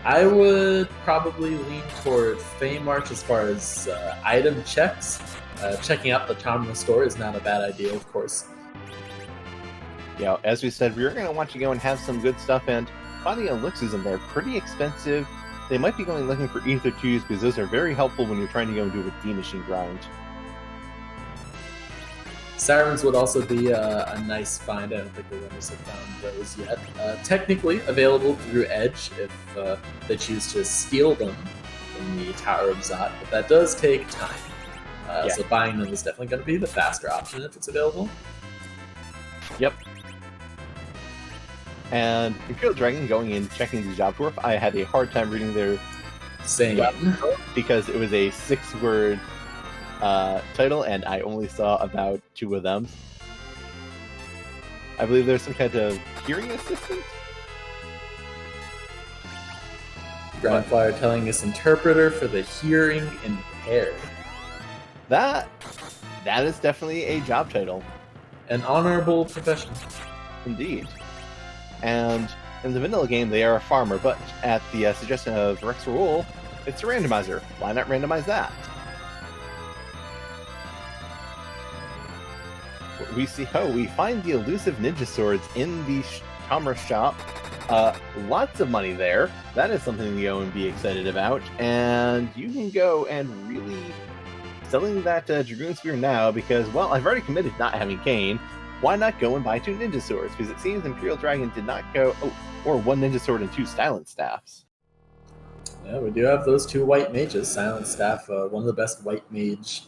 I would probably lean toward Feymarch as far as item checks. Checking out the Tomra store is not a bad idea, of course. Yeah, as we said, we're going to want to go and have some good stuff, and finding elixirs in there pretty expensive. They might be going looking for Ether 2s because those are very helpful when you're trying to go and do a D-machine grind. Sirens would also be a nice find. I don't think the winners have found those yet. Technically available through Edge if they choose to steal them in the Tower of Zot, but that does take time. So buying them is definitely going to be the faster option if it's available. Yep. And Imperial Dragon going in checking the job dwarf, I had a hard time reading their job because it was a 6-word title, and I only saw about 2 of them. I believe there's some kind of hearing assistant. Groundflyer telling us interpreter for the hearing impaired. That is definitely a job title. An honorable profession. Indeed. And in the vanilla game, they are a farmer, but at the suggestion of Rex Rule, it's a randomizer. Why not randomize that? We find the elusive ninja swords in the Tomra shop. Lots of money there. That is something to go and be excited about. And you can go and really selling that Dragoon Spear now because, well, I've already committed to not having Kane. Why not go and buy 2 ninja swords? Because it seems Imperial Dragon did not go... or 1 ninja sword and 2 silent staffs. Yeah, we do have those 2 white mages. Silent staff, one of the best white mage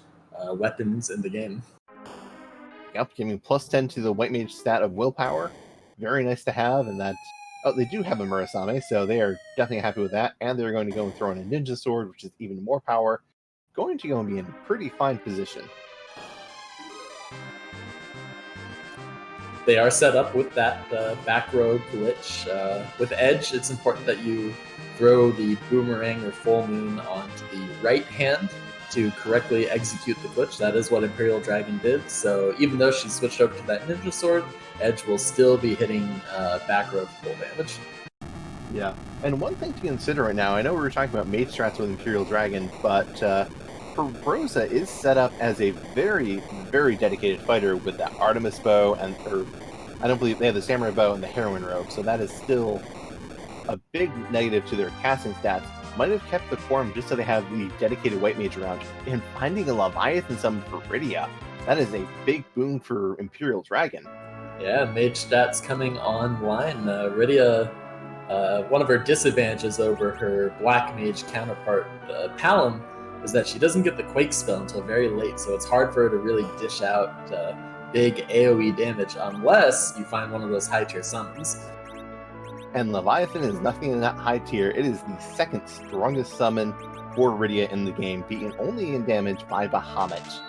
weapons in the game. Yep, giving +10 to the white mage stat of willpower. Very nice to have, and that... Oh, they do have a Murasame, so they are definitely happy with that. And they're going to go and throw in a ninja sword, which is even more power. Going to go and be in a pretty fine position. They are set up with that back row glitch. With Edge, it's important that you throw the boomerang or full moon onto the right hand to correctly execute the glitch. That is what Imperial Dragon did. So even though she switched over to that ninja sword, Edge will still be hitting back row full damage. Yeah, and one thing to consider right now, I know we were talking about mage strats with Imperial Dragon, but Rosa is set up as a very, very dedicated fighter with the Artemis bow, I don't believe they have the Samurai bow and the Heroine robe, so that is still a big negative to their casting stats. Might have kept the form just so they have the dedicated white mage around. And finding a Leviathan summon for Rydia, that is a big boon for Imperial Dragon. Yeah, mage stats coming online. Rydia, one of her disadvantages over her black mage counterpart, Palom, is that she doesn't get the Quake spell until very late, so it's hard for her to really dish out big AoE damage unless you find one of those high-tier summons. And Leviathan is nothing in that high tier. It is the 2nd strongest summon for Rydia in the game, beaten only in damage by Bahamut.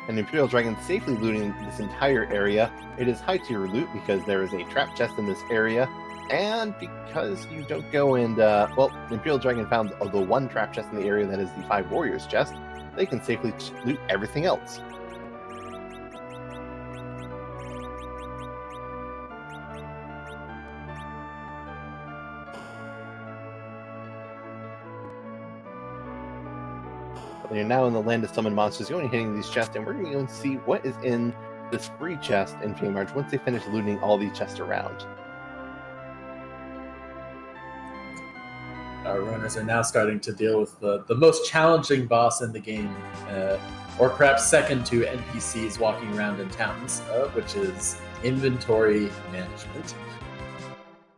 And Imperial Dragon safely looting this entire area. It is high tier loot because there is a trap chest in this area, and because you don't go and, Imperial Dragon found the 1 trap chest in the area that is the 5 Warriors chest, they can safely loot everything else. We are now in the land of summoned monsters, going and hitting these chests, and we're going to go and see what is in this free chest in Feymarch once they finish looting all these chests around. Our runners are now starting to deal with the most challenging boss in the game, or perhaps second to NPCs walking around in towns, which is inventory management.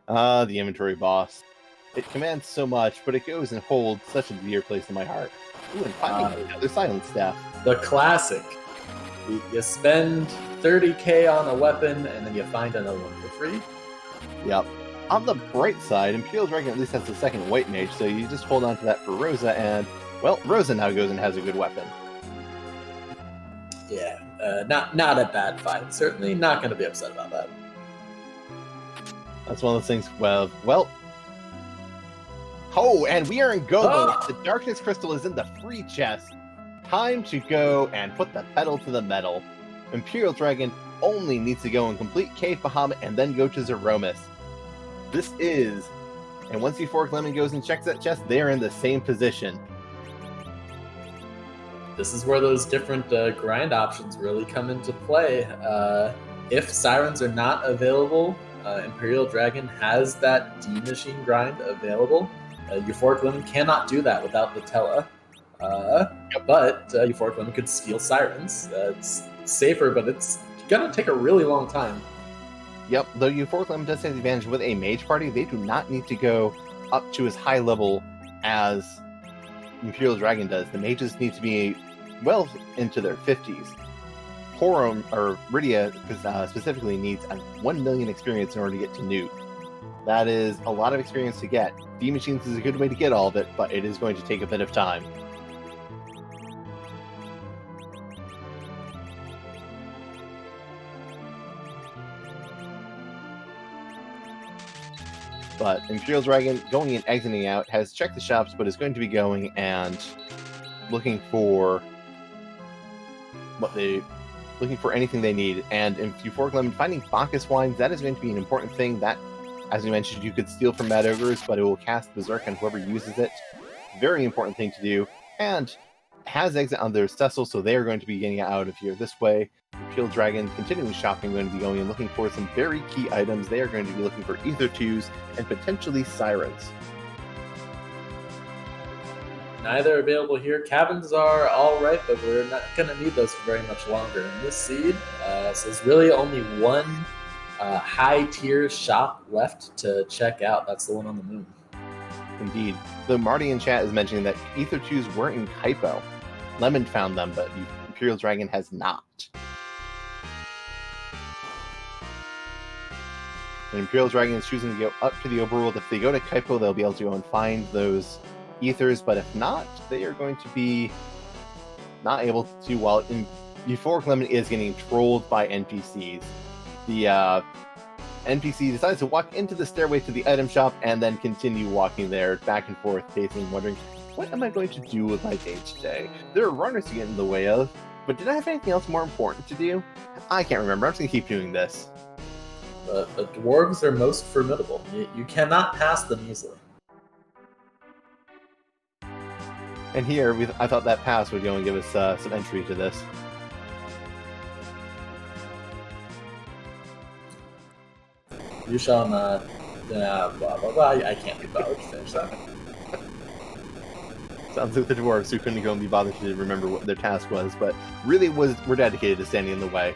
The inventory boss. It commands so much, but it goes and holds such a dear place in my heart. Ooh, and finally another silent staff. The classic. You spend 30k on a weapon, and then you find another one for free. Yep. On the bright side, Imperial Dragon at least has the second white mage, so you just hold on to that for Rosa, and, well, Rosa now goes and has a good weapon. Yeah, not a bad fight. Certainly not going to be upset about that. That's one of those things, well... Oh, and we are in go mode. Oh! The Darkness Crystal is in the free chest. Time to go and put the pedal to the metal. Imperial Dragon only needs to go and complete Cave Bahamut and then go to Zeromus. This is... And once EuphoricLemon goes and checks that chest, they are in the same position. This is where those different grind options really come into play. If Sirens are not available, Imperial Dragon has that D-Machine grind available. EuphoricLemon cannot do that without the Tella. But EuphoricLemon could steal Sirens. It's safer, but it's gonna take a really long time. Yep, though EuphoricLemon does have the advantage with a mage party, they do not need to go up to as high level as Imperial Dragon does. The mages need to be well into their 50s. Porum, or Rydia specifically, needs 1 million experience in order to get to Newt. That is a lot of experience to get. D-Machines is a good way to get all of it, but it is going to take a bit of time. But Imperial Dragon, going and exiting out, has checked the shops, but is going to be going and looking for anything they need. And in EuphoricLemon, finding Bacchus wines, that is going to be an important thing. That, as we mentioned, you could steal from Mad Ogres, but it will cast Berserk on whoever uses it. Very important thing to do. And has exit on their Cecil, so they are going to be getting out of here this way. Imperial Dragon, continuing shopping, going to be going and looking for some very key items. They are going to be looking for Ether 2s and potentially Sirens. Neither available here. Cabins are all right, but we're not going to need those for very much longer. And this seed says really only one high-tier shop left to check out. That's the one on the moon. Indeed. Though Marty in chat is mentioning that Ether 2s were in Kaipo. Lemon found them, but Imperial Dragon has not. And Imperial Dragon is choosing to go up to the overworld. If they go to Kaipo, they'll be able to go and find those ethers, but if not, they are going to be not able to, while EuphoricLemon is getting trolled by NPCs. The NPC decides to walk into the stairway to the item shop and then continue walking there, back and forth, pacing, wondering, what am I going to do with my day today? There are runners to get in the way of, but did I have anything else more important to do? I can't remember. I'm just going to keep doing this. The dwarves are most formidable. You cannot pass them easily. And here, I thought that pass would go and give us some entry to this. You shall not... blah, blah, blah. I can't be bothered to finish that. Sounds like the dwarves who couldn't go and be bothered to remember what their task was, but really were dedicated to standing in the way.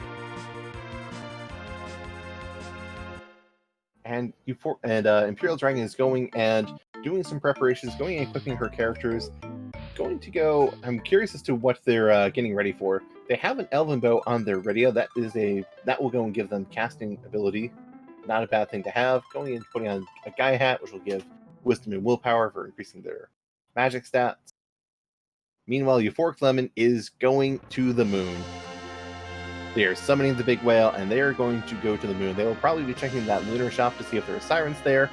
And Imperial Dragon is going and doing some preparations, going and equipping her characters. Going to go... I'm curious as to what they're getting ready for. They have an Elven Bow on their radio. That will go and give them casting ability. Not a bad thing to have. Going and putting on a Gaia hat, which will give wisdom and willpower for increasing their magic stats. Meanwhile, EuphoricLemon is going to the moon. They are summoning the big whale, and they are going to go to the moon. They will probably be checking that lunar shop to see if there are sirens there.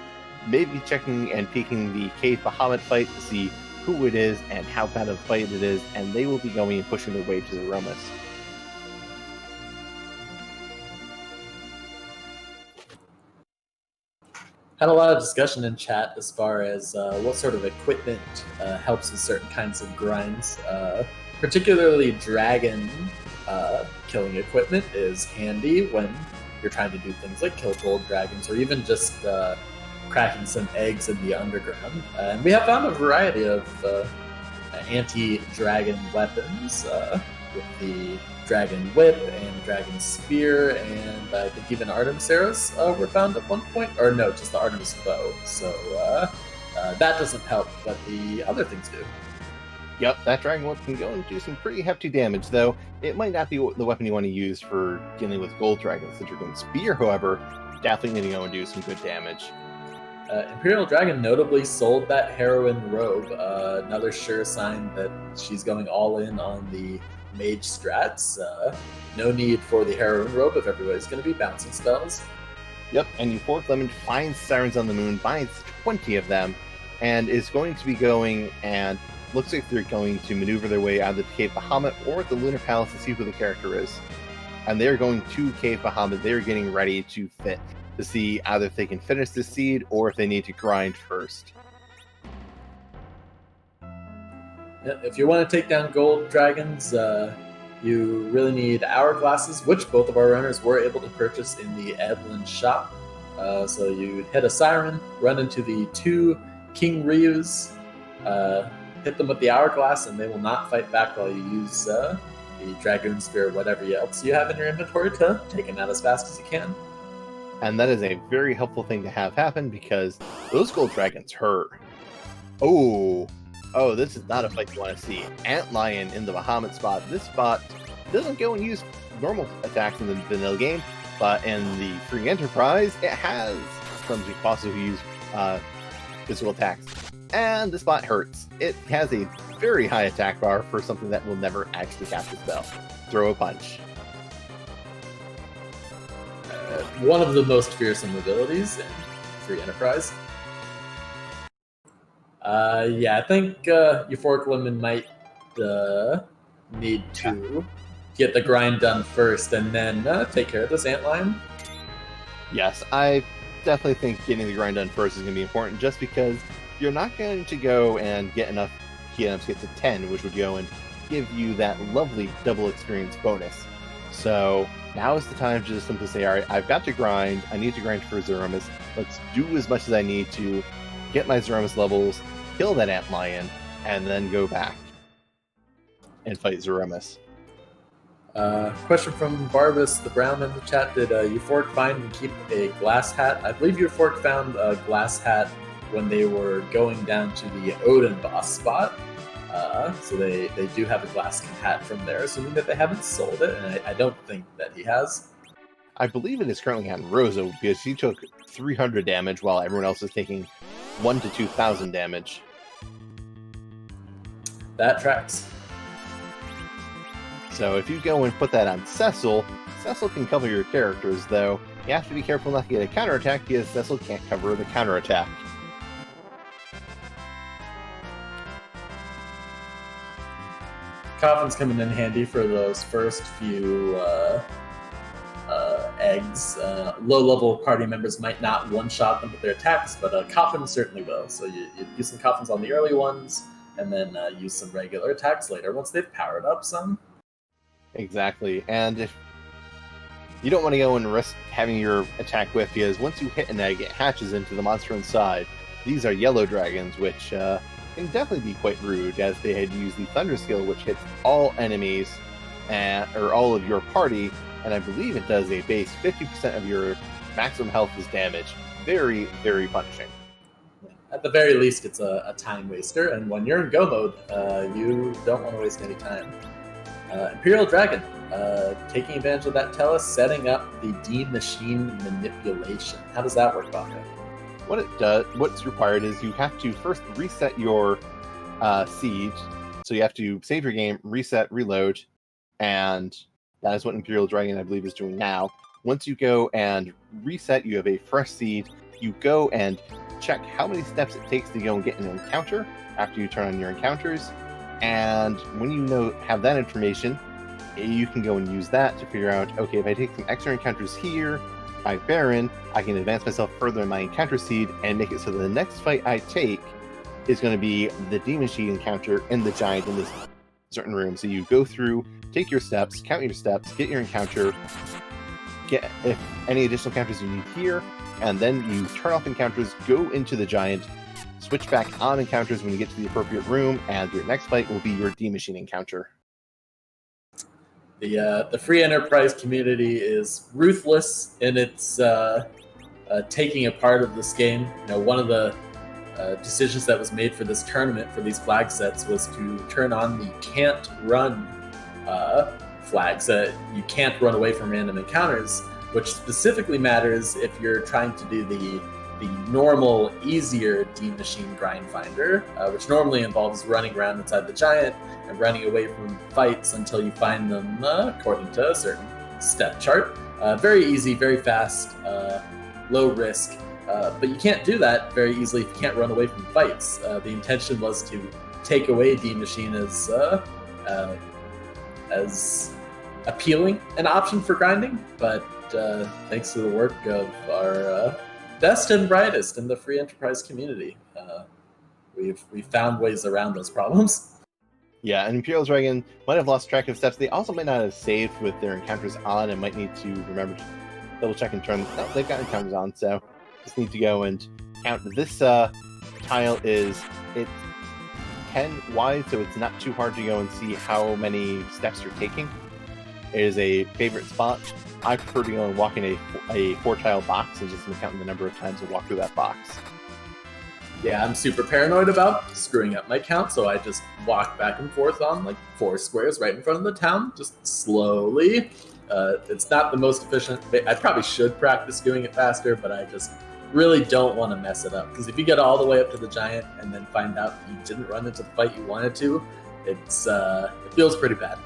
Maybe checking and peeking the Cave Bahamut fight to see who it is and how bad of a fight it is, and they will be going and pushing their way to Zeromus. Had a lot of discussion in chat as far as what sort of equipment helps with certain kinds of grinds. Particularly dragon killing equipment is handy when you're trying to do things like kill gold dragons, or even just cracking some eggs in the underground. And we have found a variety of anti-dragon weapons with the dragon whip and dragon spear, and I think even Artemis arrows were found at one point. Or no, just the Artemis bow. So that doesn't help, but the other things do. Yep, that dragon whip can go and do some pretty hefty damage, though it might not be the weapon you want to use for dealing with gold dragons. The dragon spear, however, definitely going to go and do some good damage. Imperial Dragon notably sold that heroine robe, another sure sign that she's going all in on the mage strats. No need for the heroine robe if everybody's going to be bouncing spells. Yep, and EuphoricLemon finds Sirens on the Moon, binds 20 of them, and is going to be going and looks like they're going to maneuver their way either to Cave Bahamut or the Lunar Palace to see who the character is. And they're going to Cave Bahamut. They're getting ready to see either if they can finish the seed or if they need to grind first. If you want to take down gold dragons, you really need hourglasses, which both of our runners were able to purchase in the Evelyn shop. So you hit a siren, run into the 2 King Ryus, hit them with the hourglass, and they will not fight back while you use the Dragoon Spear or whatever else you have in your inventory to take them out as fast as you can. And that is a very helpful thing to have happen because those gold dragons hurt. Oh, this is not a fight you want to see. Antlion in the Bahamut spot. This spot doesn't go and use normal attacks in the vanilla game, but in the free enterprise, it has some bosses who use physical attacks. And the spot hurts. It has a very high attack bar for something that will never actually cast a spell. Throw a punch. One of the most fearsome abilities in free enterprise. I think EuphoricLemon might need to get the grind done first and then take care of this antlion. Yes, I definitely think getting the grind done first is going to be important just because you're not going to go and get enough key items to get to 10, which would go and give you that lovely double experience bonus. So now is the time to just simply say, all right, I've got to grind. I need to grind for Threemus. Let's do as much as I need to get my Threemus levels, kill that antlion, and then go back and fight Threemus. Question from Barbus the Brown in the chat. Did Euphoric find and keep a glass hat? I believe Euphoric found a glass hat when they were going down to the Odin boss spot. So they do have a glass hat from there, assuming that they haven't sold it, and I don't think that he has. I believe it is currently on Rosa because he took 300 damage while everyone else is taking 1,000 to 2,000 damage. That tracks. So if you go and put that on Cecil, Cecil can cover your characters, though you have to be careful not to get a counterattack because Cecil can't cover the counterattack. Coffin's coming in handy for those first few eggs. Low-level party members might not one-shot them with their attacks, but Coffin certainly will. So you use some Coffins on the early ones, and then use some regular attacks later once they've powered up some. Exactly, and if you don't want to go and risk having your attack whiff, because once you hit an egg, it hatches into the monster inside. These are yellow dragons, which can definitely be quite rude, as they had used the Thunder skill, which hits all enemies, or all of your party, and I believe it does a base 50% of your maximum health is damage. Very, very punishing. At the very least, it's a time waster, and when you're in go mode, you don't want to waste any time. Imperial Dragon, taking advantage of that Tellus, setting up the D machine manipulation. How does that work, Baka? What it does, what's required is you have to first reset your siege. So you have to save your game, reset, reload, and that is what Imperial Dragon, I believe, is doing now. Once you go and reset, you have a fresh seed. You go and check how many steps it takes to go and get an encounter after you turn on your encounters. And when you have that information, you can go and use that to figure out, okay, if I take some extra encounters here, by Baron, I can advance myself further in my encounter seed and make it so that the next fight I take is going to be the Demon Sheet encounter in the Giant in this certain room. So you go through, take your steps, count your steps, get your encounter, get if any additional encounters you need here, and then you turn off encounters, go into the Giant, switch back on encounters when you get to the appropriate room, and your next fight will be your D-Machine encounter. The free enterprise community is ruthless in its taking a part of this game. One of the decisions that was made for this tournament for these flag sets was to turn on the can't run flags. You can't run away from random encounters. which specifically matters if you're trying to do the normal, easier D Machine grind finder, which normally involves running around inside the giant and running away from fights until you find them according to a certain step chart. Very easy, very fast, low risk, but you can't do that very easily if you can't run away from fights. The intention was to take away D Machine as appealing an option for grinding, but thanks to the work of our best and brightest in the free enterprise community, we've found ways around those problems. Yeah, and Imperial Dragon might have lost track of steps. They also might not have saved with their encounters on and might need to remember to double check and turn. No, they've got encounters on, so just need to go and count. This tile it's 10 wide, so it's not too hard to go and see how many steps you're taking. It is a favorite spot. I prefer to go and walk in a 4-tile box and just count the number of times I walk through that box. Yeah, I'm super paranoid about screwing up my count, so I just walk back and forth on like 4 squares right in front of the town, just slowly. It's not the most efficient. I probably should practice doing it faster, but I just really don't want to mess it up. Because if you get all the way up to the giant and then find out you didn't run into the fight you wanted to, it feels pretty bad.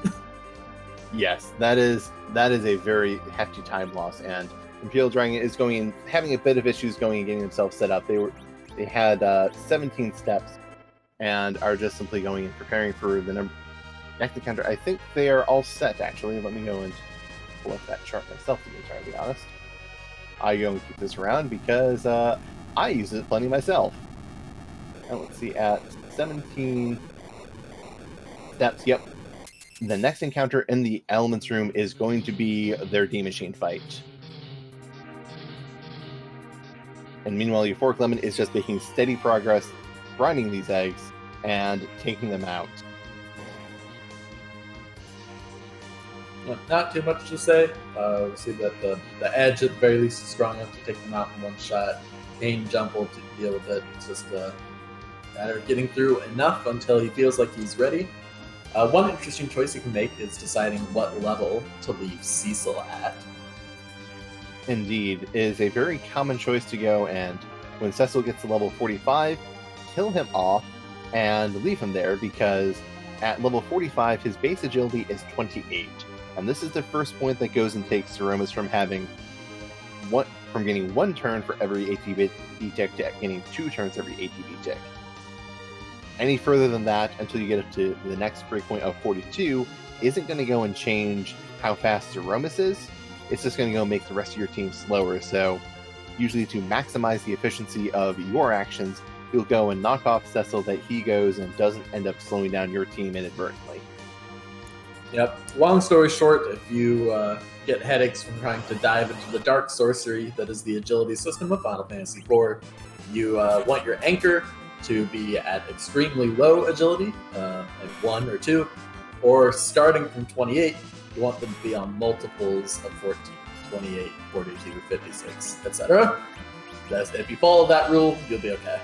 Yes, that is a very hefty time loss, and Imperial Dragon is having a bit of issues going and getting themselves set up. They had 17 steps and are just simply going and preparing for the next encounter. I think they are all set, actually. Let me go and pull up that chart myself, to be entirely honest. I go and keep this around because I use it plenty myself. And let's see, at 17 steps, yep. The next encounter in the Elements Room is going to be their D Machine fight. And meanwhile, EuphoricLemon is just making steady progress, grinding these eggs, and taking them out. Not too much to say. We see that the edge, at the very least, is strong enough to take them out in one shot. Kane jump will deal with it. It's just a matter of getting through enough until he feels like he's ready. One interesting choice you can make is deciding what level to leave Cecil at. Indeed, it is a very common choice to go, and when Cecil gets to level 45, kill him off and leave him there, because at level 45 his base agility is 28, and this is the first point that goes and takes Threemus from getting 1 turn for every ATB tick to getting 2 turns every ATB tick. Any further than that, until you get up to the next breakpoint of 42, isn't going to go and change how fast Threemus is. It's just going to go make the rest of your team slower. So usually to maximize the efficiency of your actions, you'll go and knock off Cecil that he goes and doesn't end up slowing down your team inadvertently. Yep. Long story short, if you get headaches from trying to dive into the dark sorcery that is the agility system of Final Fantasy IV, you want your anchor to be at extremely low agility, like 1 or 2, or starting from 28, you want them to be on multiples of 14, 28, 42, 56, etc. If you follow that rule, you'll be okay.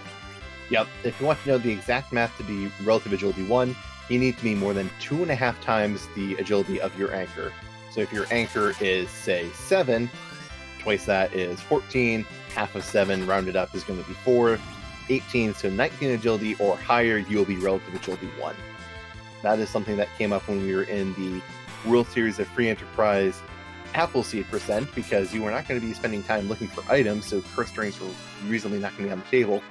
Yep, if you want to know the exact math to be relative agility 1, you need to be more than 2.5 times the agility of your anchor. So if your anchor is, say, 7, twice that is 14, half of 7 rounded up is going to be 4, 18, so 19 agility or higher, you'll be relative agility 1. That is something that came up when we were in the World Series of Free Enterprise Appleseed percent, because you were not going to be spending time looking for items, so curse strings were reasonably not going to be on the table.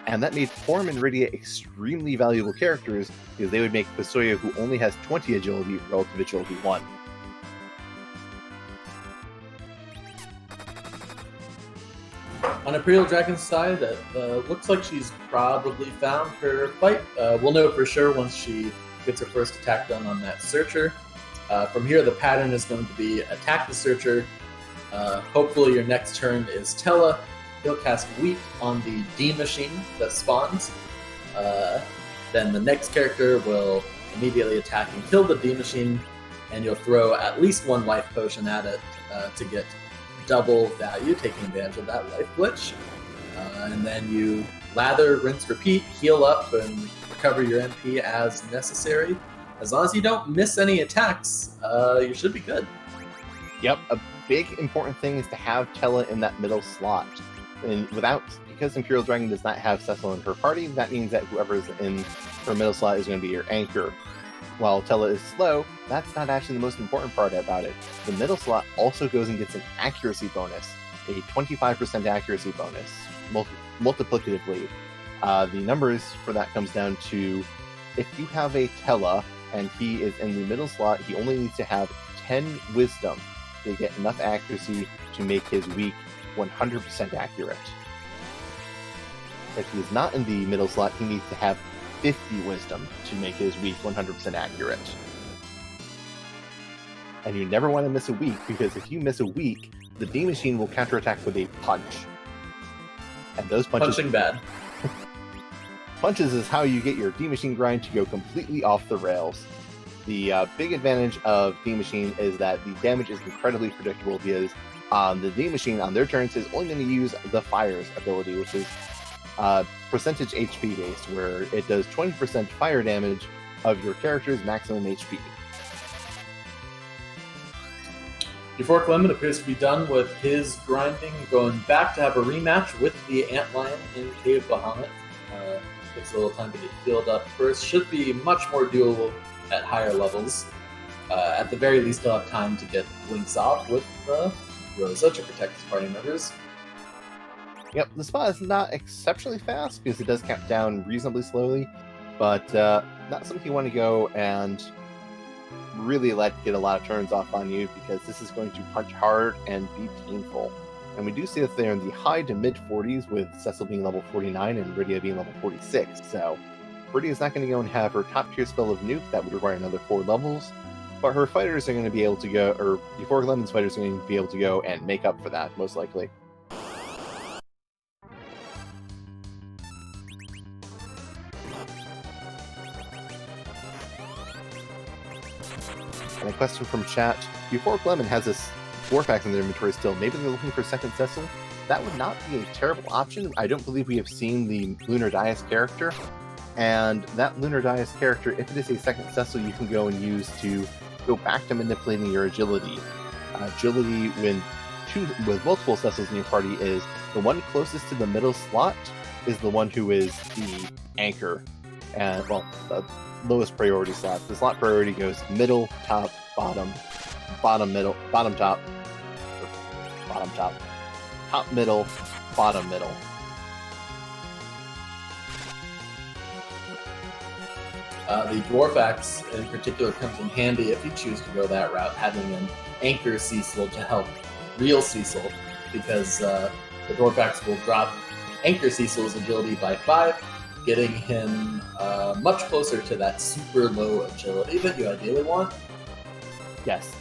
And that made Form and Rydia extremely valuable characters, because they would make Fusoya, who only has 20 agility, relative agility 1. On Imperial Dragon's side, looks like she's probably found her fight. We'll know for sure once she gets her first attack done on that Searcher. From here, the pattern is going to be attack the Searcher. Hopefully your next turn is Tella. He'll cast Weep on the D Machine that spawns. Then the next character will immediately attack and kill the D Machine, and you'll throw at least 1 life potion at it to get double value, taking advantage of that life glitch. And then you lather, rinse, repeat, heal up, and recover your MP as necessary. As long as you don't miss any attacks, you should be good. Yep, big important thing is to have Tella in that middle slot. And because Imperial Dragon does not have Cecil in her party, that means that whoever is in her middle slot is going to be your anchor. While Tella is slow, that's not actually the most important part about it. The middle slot also goes and gets an accuracy bonus, a 25% accuracy bonus, multiplicatively. The numbers for that comes down to, if you have a Tella and he is in the middle slot, he only needs to have 10 wisdom to get enough accuracy to make his weak 100% accurate. If he's not in the middle slot, he needs to have 50 wisdom to make his weak 100% accurate. And you never want to miss a weak, because if you miss a weak, the D Machine will counterattack with a punch. And those punches... Punching bad. Punches is how you get your D Machine grind to go completely off the rails. The big advantage of D Machine is that the damage is incredibly predictable, because the D Machine on their turns is only going to use the Fire's ability, which is percentage HP based, where it does 20% fire damage of your character's maximum HP. EuphoricLemon appears to be done with his grinding, going back to have a rematch with the Antlion in Cave Bahamut. Takes a little time to get healed up first. Should be much more doable at higher levels. At the very least, he'll have time to get Blinks off with Rosa to protect his party members. Yep, the spot is not exceptionally fast because it does count down reasonably slowly, but not something you want to go and really let get a lot of turns off on you, because this is going to punch hard and be painful. And we do see that they're in the high to mid 40s, with Cecil being level 49 and Rydia being level 46. So Rydia is not going to go and have her top tier spell of Nuke. That would require another 4 levels. But her fighters are going to be able to go, or EuphoricLemon's fighters are going to be able to go and make up for that, most likely. And a question from chat: EuphoricLemon has this Dwarf Axe in their inventory still. Maybe they're looking for a second Cecil? That would not be a terrible option. I don't believe we have seen the Lunar Dais character. And that Lunar Dais character, if it is a second Cecil, you can go and use to go back to manipulating your agility. Agility with multiple Cecils in your party is the one closest to the middle slot is the one who is the anchor. And, well, the lowest priority slot. The slot priority goes middle, top, bottom, bottom, middle, bottom, top, top, middle, bottom, middle. The Dwarf Axe in particular comes in handy if you choose to go that route, having an anchor Cecil to help real Cecil, because the Dwarf Axe will drop anchor Cecil's agility by 5, getting him much closer to that super low agility that you ideally want. Yes.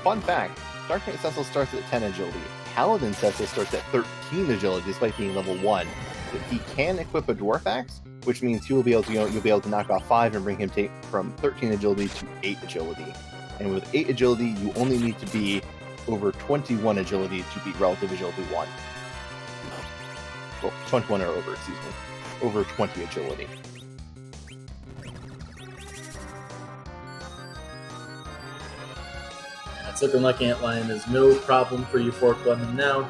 Fun fact, Dark Knight Cecil starts at 10 agility. Paladin Cecil starts at 13 agility despite being level 1. But he can equip a Dwarf Axe, which means you'll be able to knock off 5 and bring him from 13 agility to 8 agility. And with 8 agility, you only need to be over 21 agility to beat relative agility 1. Well, 21 or over, excuse me. Over 20 agility. It's looking like Antlion is no problem for EuphoricLemon now.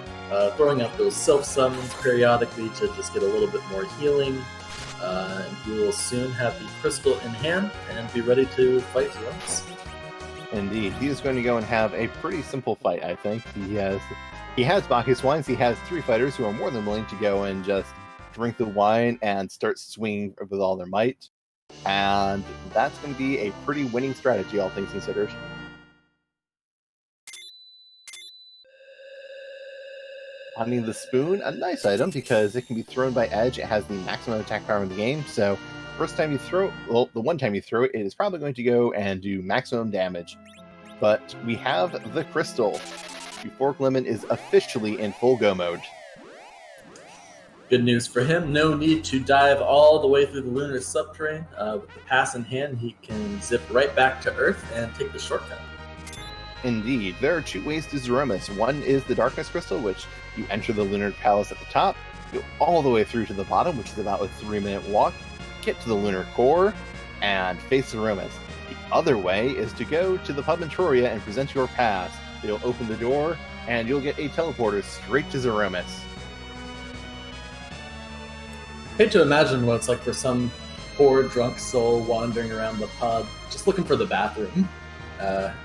Throwing out those self-summons periodically to just get a little bit more healing. And he will soon have the crystal in hand and be ready to fight Threemus. Indeed. He is going to go and have a pretty simple fight, I think. He has Bacchus wines. He has 3 fighters who are more than willing to go and just drink the wine and start swinging with all their might. And that's going to be a pretty winning strategy, all things considered. Finding the spoon, a nice item because it can be thrown by edge. It has the maximum attack power in the game, so the one time you throw it, it is probably going to go and do maximum damage. But we have the crystal. EuphoricLemon is officially in full go mode. Good news for him, no need to dive all the way through the lunar subterranean. With the pass in hand, he can zip right back to Earth and take the shortcut. Indeed. There are 2 ways to Threemus. One is the Darkness Crystal, which you enter the Lunar Palace at the top, go all the way through to the bottom, which is about a 3-minute walk, get to the Lunar Core, and face Threemus. The other way is to go to the Pub Manchuria and present your pass, They'll open the door, and you'll get a teleporter straight to Threemus. Hate to imagine what it's like for some poor drunk soul wandering around the pub, just looking for the bathroom.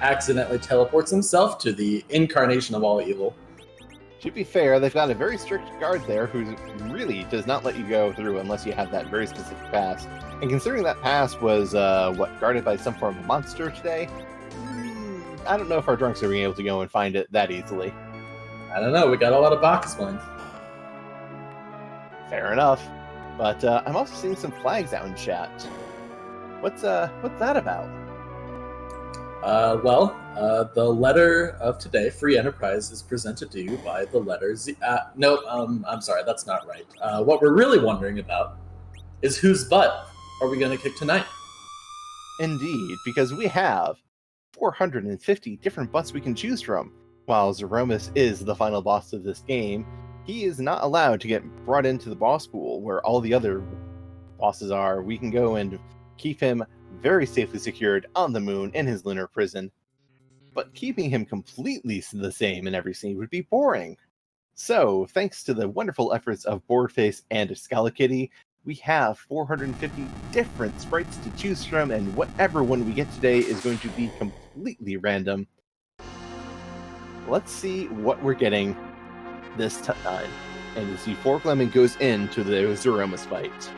Accidentally teleports himself to the incarnation of all evil. To be fair, they've got a very strict guard there who really does not let you go through unless you have that very specific pass. And considering that pass was, guarded by some form of monster today, I don't know if our drunks are being able to go and find it that easily. I don't know, we got a lot of box ones. Fair enough. But I'm also seeing some flags out in chat. What's that about? The letter of today, Free Enterprise, is presented to you by the letter Z. I'm sorry, that's not right. What we're really wondering about is whose butt are we going to kick tonight? Indeed, because we have 450 different butts we can choose from. While Threemus is the final boss of this game, he is not allowed to get brought into the boss pool where all the other bosses are. We can go and keep him very safely secured on the moon in his lunar prison. But keeping him completely the same in every scene would be boring. So, thanks to the wonderful efforts of Boardface and Scalikitty, we have 450 different sprites to choose from, and whatever one we get today is going to be completely random. Let's see what we're getting this time. And as EuphoricLemon goes into the Threemus fight.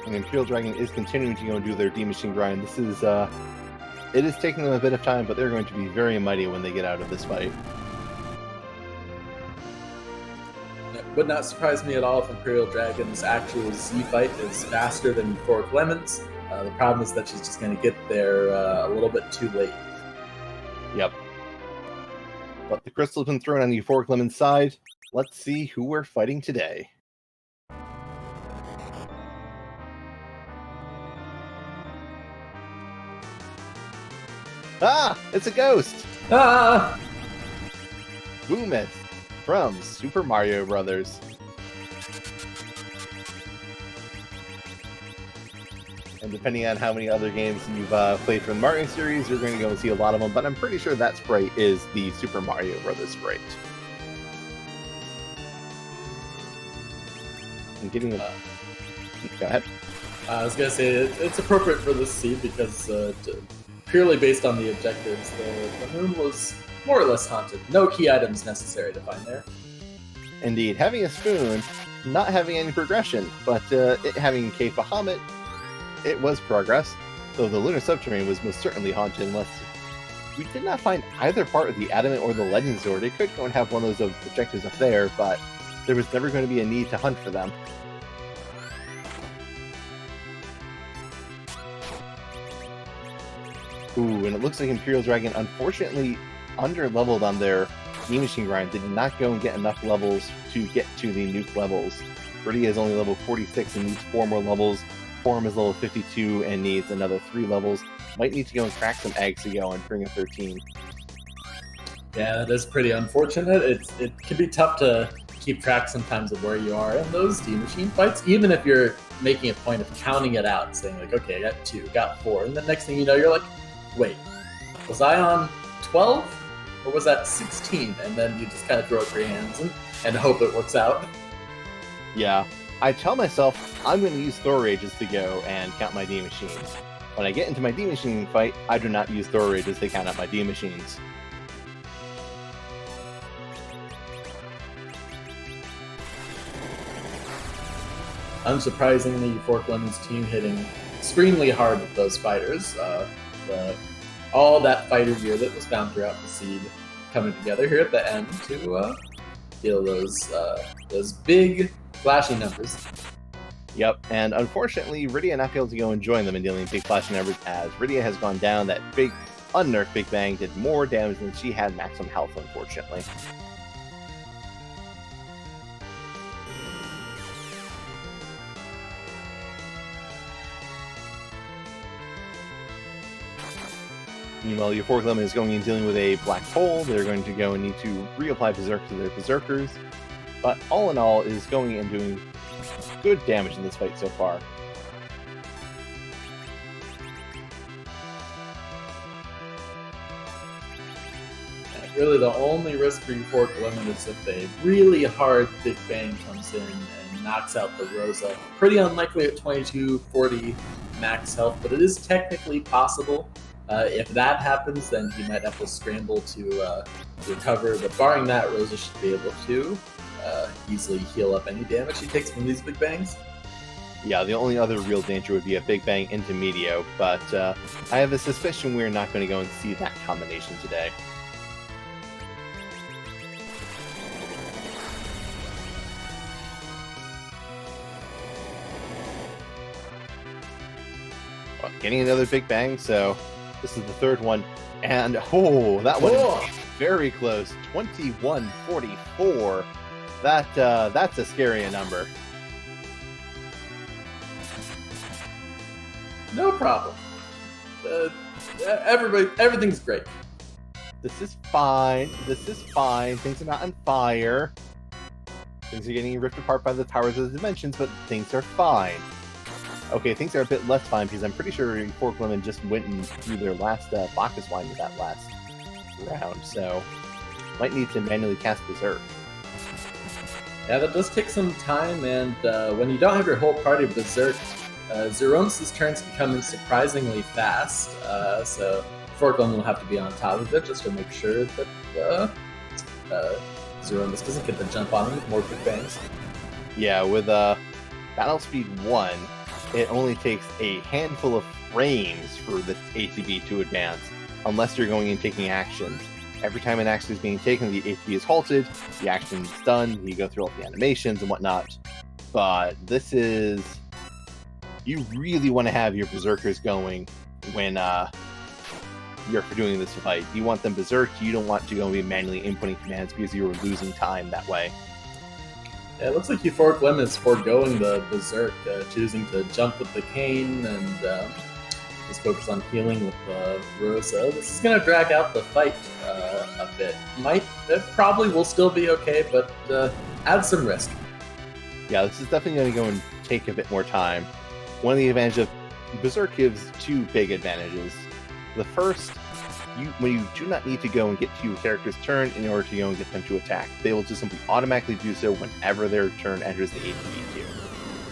And Imperial Dragon is continuing to go and do their D-Machine grind. This is, it is taking them a bit of time, but they're going to be very mighty when they get out of this fight. It would not surprise me at all if Imperial Dragon's actual Z fight is faster than EuphoricLemon's. The problem is that she's just going to get there a little bit too late. Yep. But the crystal's been thrown on the EuphoricLemon's side. Let's see who we're fighting today. Ah! It's a ghost! Ah! Threemus from Super Mario Brothers. And depending on how many other games you've played from the Mario series, you're going to go and see a lot of them, but I'm pretty sure that sprite is the Super Mario Brothers sprite. I'm getting it. Go ahead. I was going to say, it's appropriate for this seed because purely based on the objectives, the moon was more or less haunted. No key items necessary to find there. Indeed. Having a spoon, not having any progression, but it having Cave Bahamut, it was progress, though the lunar subterranean was most certainly haunted unless we did not find either part of the Adamant or the Legend Sword. It could go and have one of those objectives up there, but there was never going to be a need to hunt for them. Ooh, and it looks like Imperial Dragon unfortunately under-leveled on their D-Machine grind. They did not go and get enough levels to get to the nuke levels. Rydia is only level 46 and needs 4 more levels. Forum is level 52 and needs another 3 levels. Might need to go and crack some eggs to go and bring a 13. Yeah, that is pretty unfortunate. It can be tough to keep track sometimes of where you are in those D-Machine fights, even if you're making a point of counting it out, saying like, okay, I got 2, got 4, and the next thing you know, you're like, wait, was I on 12 or was that 16? And then you just kind of throw up your hands and hope it works out. Yeah, I tell myself I'm going to use Thor Rages to go and count my D-Machines. When I get into my D-Machine fight, I do not use Thor Rages to count out my D-Machines. Unsurprisingly, EuphoricLemon's team hitting extremely hard with those fighters. All that fighter gear that was found throughout the seed coming together here at the end to deal those big flashy numbers. Yep, and unfortunately, Rydia not be able to go and join them in dealing big flashing numbers as Rydia has gone down. That big unnerfed Big Bang did more damage than she had maximum health, unfortunately. Meanwhile, EuphoricLemon is going and dealing with a black hole. They're going to go and need to reapply Berserk to their Berserkers. But all in all, is going and doing good damage in this fight so far. Really, the only risk for EuphoricLemon is if a really hard Big Bang comes in and knocks out the Rosa. Pretty unlikely at 2240 max health, but it is technically possible. If that happens, then he might have to scramble to recover. But barring that, Rosa should be able to easily heal up any damage he takes from these Big Bangs. Yeah, the only other real danger would be a Big Bang into Meteor, but I have a suspicion we're not going to go and see that combination today. Well, getting another Big Bang, so this is the third one, and that one is very close. 2144. That's a scary number. No problem. Everything's great. This is fine. This is fine. Things are not on fire. Things are getting ripped apart by the Towers of the Dimensions, but things are fine. Okay, things are a bit less fine because I'm pretty sure EuphoricLemon just went and threw their last Bacchus wine with that last round, so might need to manually cast Berserk. Yeah, that does take some time, and when you don't have your whole party Berserk, Zeromus' turns can come in surprisingly fast, so EuphoricLemon will have to be on top of it just to make sure that Zeromus doesn't get the jump on him with more Big Bangs. Yeah, with Battle Speed 1, it only takes a handful of frames for the ATB to advance, unless you're going and taking actions. Every time an action is being taken, the ATB is halted, the action is done, you go through all the animations and whatnot. But this is... You really want to have your Berserkers going when you're doing this fight. You want them berserked, you don't want to go and be manually inputting commands because you're losing time that way. Yeah, it looks like EuphoricLemon is foregoing the Berserk, choosing to jump with the cane and just focus on healing with Rosa. This is going to drag out the fight a bit. It probably will still be okay, but add some risk. Yeah, this is definitely going to go and take a bit more time. One of the advantages of Berserk gives two big advantages. The first, when you do not need to go and get to your character's turn in order to go and get them to attack. They will just simply automatically do so whenever their turn enters the ATB queue.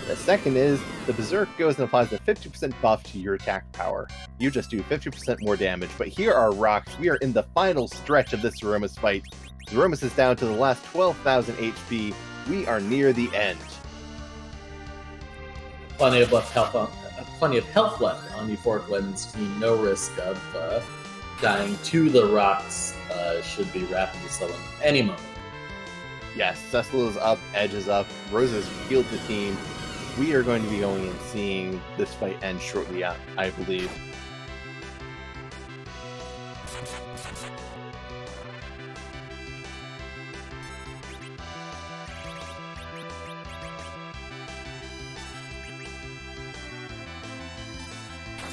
The second is, the Berserk goes and applies a 50% buff to your attack power. You just do 50% more damage, but here are rocks. We are in the final stretch of this Threemus fight. Threemus is down to the last 12,000 HP. We are near the end. Plenty of health left on EuphoricLemon's team. No risk of dying to the rocks. Should be rapidly selling any moment. Yes, Cecil is up, Edge is up, Rosa's healed the team. We are going to be going and seeing this fight end shortly, I believe.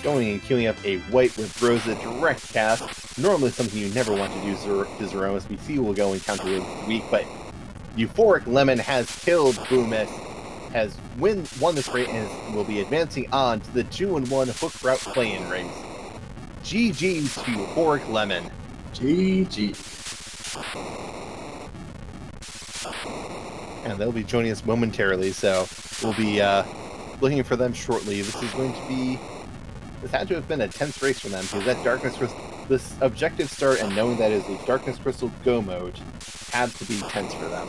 Going and queuing up a white with Rosa direct cast. Normally something you never want to do to Zeromus. BC will go and counter it weak, but EuphoricLemon has killed Threemus, has won this race, and will be advancing on to the 2-1 hook route play-in race. GG's to EuphoricLemon. GG. And they'll be joining us momentarily, so we'll be looking for them shortly. This is going to be... This had to have been a tense race for them, because that Darkness Crystal, this objective start and knowing that is a Darkness Crystal go mode had to be tense for them.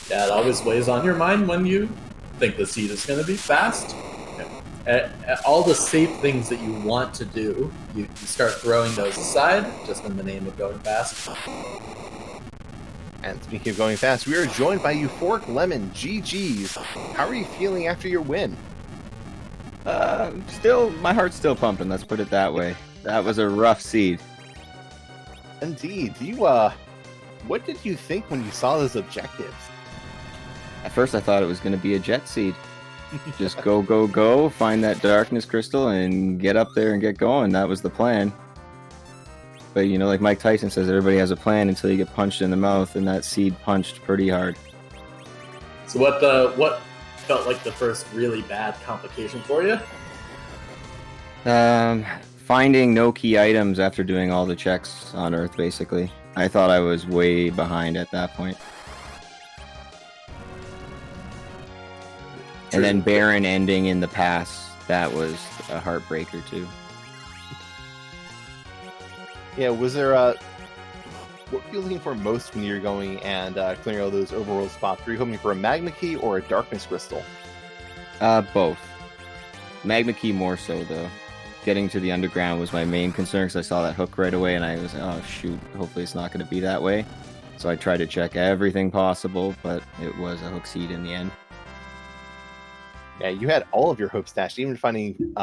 Yeah, it always weighs on your mind when you think the seed is going to be fast. All the safe things that you want to do, you start throwing those aside, just in the name of going fast. And speaking of going fast, we are joined by EuphoricLemon. GG's. How are you feeling after your win? My heart's still pumping, let's put it that way. That was a rough seed. Indeed. What did you think when you saw those objectives? At first I thought it was going to be a jet seed. Just go, find that darkness crystal and get up there and get going. That was the plan. But like Mike Tyson says, everybody has a plan until you get punched in the mouth, and that seed punched pretty hard. So what felt like the first really bad complication for you? Finding no key items after doing all the checks on Earth, basically. I thought I was way behind at that point. And then Baron ending in the pass, that was a heartbreaker too. Yeah, was there what were you looking for most when you're going and clearing all those overworld spots? Were you hoping for a Magma Key or a Darkness Crystal? Both. Magma Key more so, though. Getting to the underground was my main concern because I saw that hook right away and I was like, oh shoot, hopefully it's not going to be that way. So I tried to check everything possible, but it was a hook seed in the end. Yeah, you had all of your hopes dashed, even finding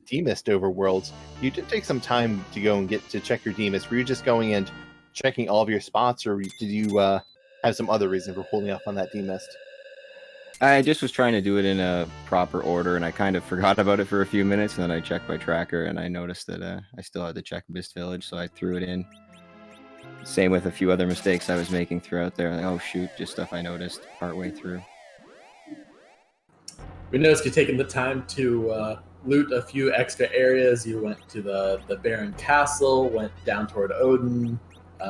Threemus overworlds. You did take some time to go and get to check your Threemus. Were you just going and checking all of your spots, or did you have some other reason for holding off on that Threemus? I just was trying to do it in a proper order, and I kind of forgot about it for a few minutes, and then I checked my tracker, and I noticed that I still had to check Mist Village, so I threw it in. Same with a few other mistakes I was making throughout there. Like, oh shoot, just stuff I noticed partway through. We noticed you taking the time to loot a few extra areas. You went to the Baron Castle, went down toward Odin,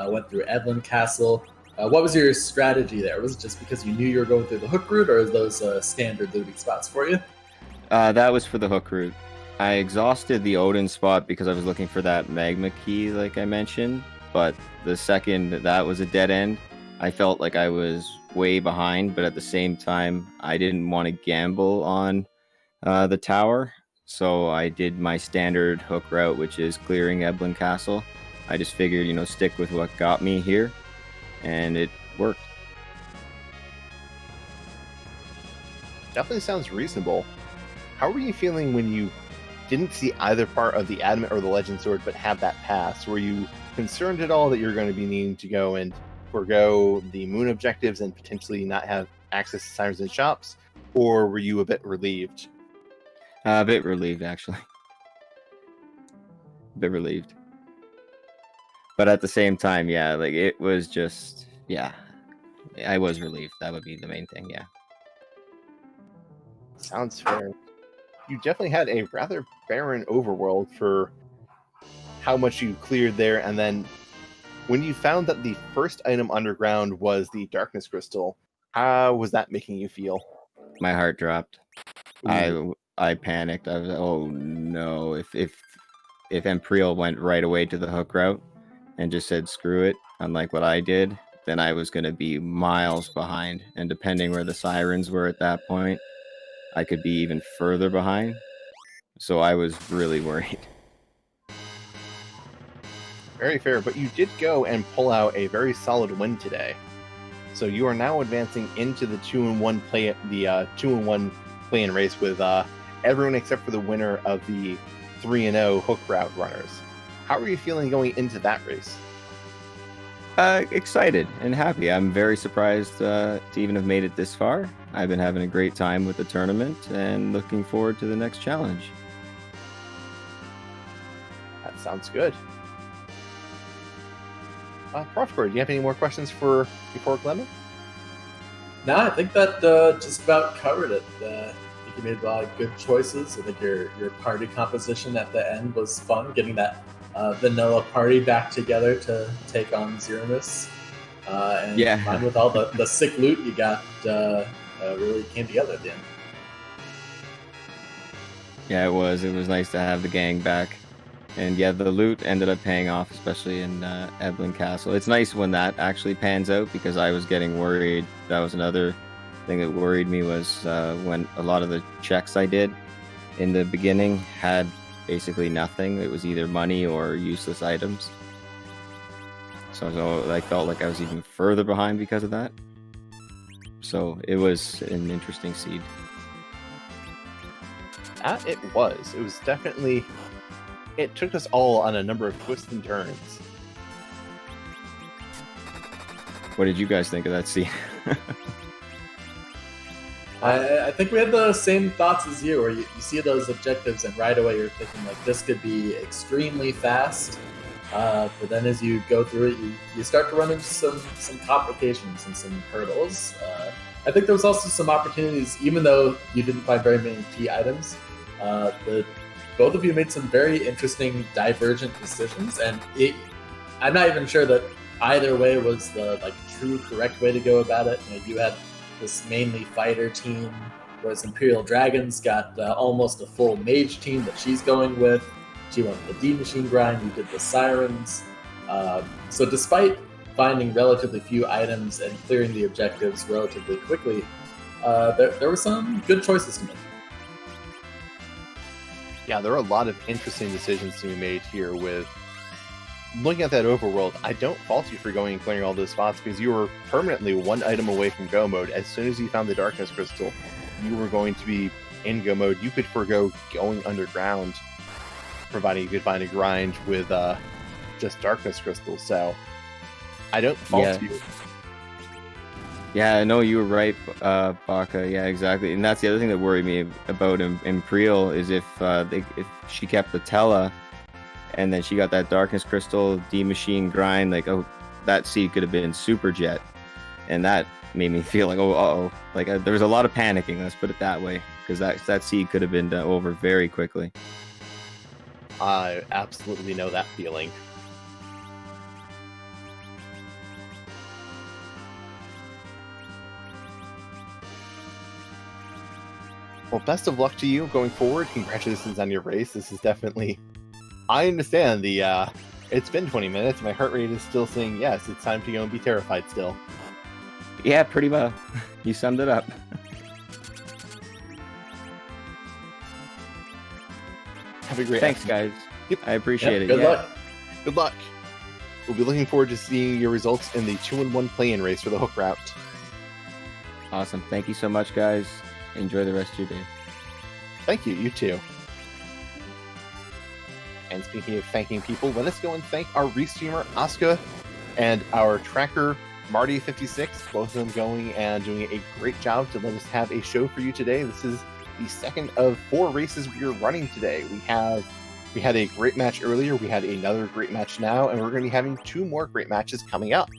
went through Edlin Castle. What was your strategy there? Was it just because you knew you were going through the hook route, or are those standard looting spots for you? That was for the hook route. I exhausted the Odin spot because I was looking for that Magma Key, like I mentioned. But the second that was a dead end, I felt like I was way behind. But at the same time, I didn't want to gamble on the tower. So I did my standard hook route, which is clearing Edlin Castle. I just figured, stick with what got me here. And it worked. Definitely sounds reasonable. How were you feeling when you didn't see either part of the Adamant or the Legend Sword but have that pass? Were you concerned at all that you're going to be needing to go and forego the moon objectives and potentially not have access to Sirens and Shops? Or were you a bit relieved? A bit relieved, actually. A bit relieved. But at the same time, yeah, like it was just, yeah, I was relieved. That would be the main thing, yeah. Sounds fair. You definitely had a rather barren overworld for how much you cleared there, and then when you found that the first item underground was the Darkness Crystal, how was that making you feel? My heart dropped. Ooh. I panicked. I was, oh no, if Empyreal went right away to the hook route and just said screw it, unlike what I did, then I was going to be miles behind. And depending where the Sirens were at that point, I could be even further behind. So I was really worried. Very fair, but you did go and pull out a very solid win today. So you are now advancing into the 2-in-1 play-in race with everyone except for the winner of the 3-0 hook route runners. How are you feeling going into that race? Excited and happy. I'm very surprised to even have made it this far. I've been having a great time with the tournament and looking forward to the next challenge. That sounds good. Profcore, do you have any more questions for EuphoricLemon? No, I think that just about covered it. I think you made a lot of good choices. I think your party composition at the end was fun, getting that vanilla party back together to take on Threemus. And combined with all the sick loot you got, really came together at the end. Yeah, it was nice to have the gang back. And yeah, the loot ended up paying off, especially in Edlin Castle. It's nice when that actually pans out, because I was getting worried. That was another thing that worried me, was when a lot of the checks I did in the beginning had basically nothing. It was either money or useless items. So I felt like I was even further behind because of that. So it was an interesting seed. It was. It was definitely... It took us all on a number of twists and turns. What did you guys think of that scene? I think we had the same thoughts as you, where you see those objectives and right away you're thinking like this could be extremely fast, But then as you go through it, you start to run into some complications and some hurdles. I think there was also some opportunities, even though you didn't find very many key items. Both of you made some very interesting divergent decisions, and I'm not even sure that either way was the true correct way to go about it. You had this mainly fighter team, whereas Imperial Dragon's got almost a full mage team that she's going with. She went with the D-Machine grind, you did the Sirens. So despite finding relatively few items and clearing the objectives relatively quickly, there were some good choices to make. Yeah, there are a lot of interesting decisions to be made here with looking at that overworld. I don't fault you for going and clearing all those spots because you were permanently one item away from go mode. As soon as you found the darkness crystal, you were going to be in go mode. You could forego going underground, providing you could find a grind with just darkness crystals. So I don't fault you. Yeah, no, you were right, Baka. Yeah, exactly. And that's the other thing that worried me about Imperial is if she kept the Tella and then she got that darkness crystal, D-Machine grind, that seed could have been super jet. And that made me feel like, there was a lot of panicking, let's put it that way, because that seed could have been done over very quickly. I absolutely know that feeling. Well, best of luck to you going forward. Congratulations on your race. This is definitely... I understand it's been 20 minutes. My heart rate is still saying, yes, it's time to go and be terrified still. Yeah, pretty well. You summed it up. Have a great Thanks, guys. Yep. I appreciate it. Good luck. Good luck. We'll be looking forward to seeing your results in the 2-in-1 play-in race for the hook route. Awesome. Thank you so much, guys. Enjoy the rest of your day. Thank you. You too. And speaking of thanking people, let us go and thank our restreamer, Asuka, and our tracker, Marty56, both of them going and doing a great job to let us have a show for you today. This is the second of 4 races we are running today. We had a great match earlier, we had another great match now, and we're going to be having 2 more great matches coming up.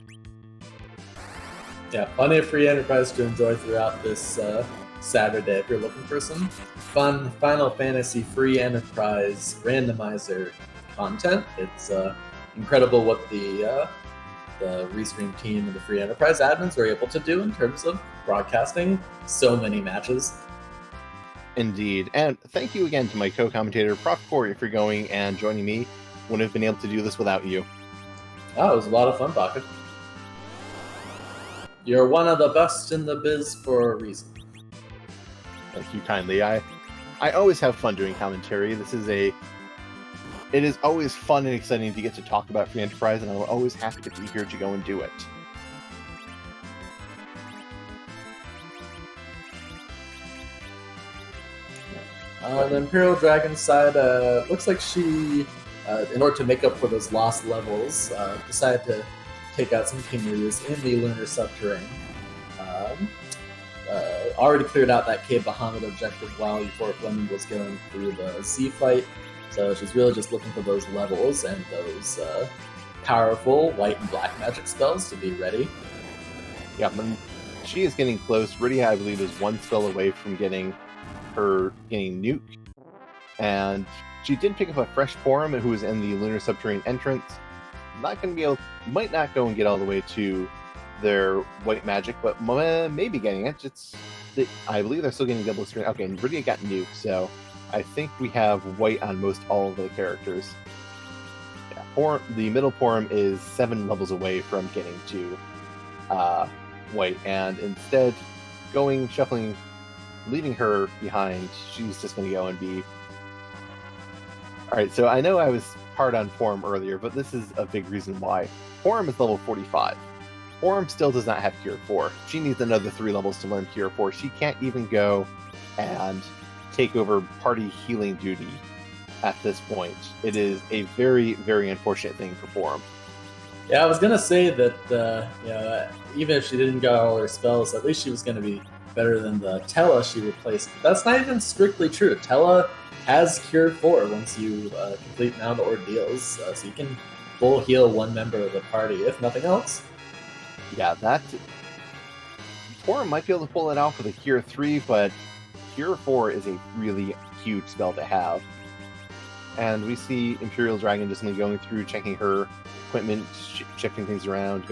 Yeah, plenty of free enterprise to enjoy throughout this Saturday. If you're looking for some fun Final Fantasy free enterprise randomizer content, it's incredible what the Restream team and the free enterprise admins were able to do in terms of broadcasting so many matches. Indeed. And thank you again to my co-commentator, Prof. Corey, for going and joining me. Wouldn't have been able to do this without you. Oh, it was a lot of fun, Baka. You're one of the best in the biz for a reason. Thank you kindly. I always have fun doing commentary. It is always fun and exciting to get to talk about free enterprise, and I'm always happy to be here to go and do it. On the Imperial Dragon side, looks like she, in order to make up for those lost levels, decided to take out some Kinryus in the lunar subterranean. Already cleared out that Cape Bahamut objective while EuphoricLemon was going through the sea fight, so she's really just looking for those levels and those powerful white and black magic spells to be ready. Yeah, she is getting close. Rydia, I believe, is 1 spell away from getting nuke, and she did pick up a fresh Forum who was in the lunar subterranean entrance. Might not go and get all the way to their white magic, but maybe getting it. I believe they're still getting double screen. Okay, and Rydia got nuke, so I think we have white on most all of the characters. Yeah, the middle Forum is 7 levels away from getting to white, and instead shuffling, leaving her behind, she's just going to go and be... Alright, so I know I was hard on Forum earlier, but this is a big reason why. Forum is level 45. Forum still does not have Cure 4. She needs another 3 levels to learn Cure 4. She can't even go and take over party healing duty at this point. It is a very, very unfortunate thing for Forum. Yeah, I was going to say that even if she didn't get all her spells, at least she was going to be better than the Tella she replaced. That's not even strictly true. Tella has Cure 4 once you complete Mount Ordeals, so you can full heal one member of the party, if nothing else. Yeah, that... Tora might be able to pull it off with a Cure 3, but Cure 4 is a really huge spell to have. And we see Imperial Dragon just going through, checking her equipment, shifting things around,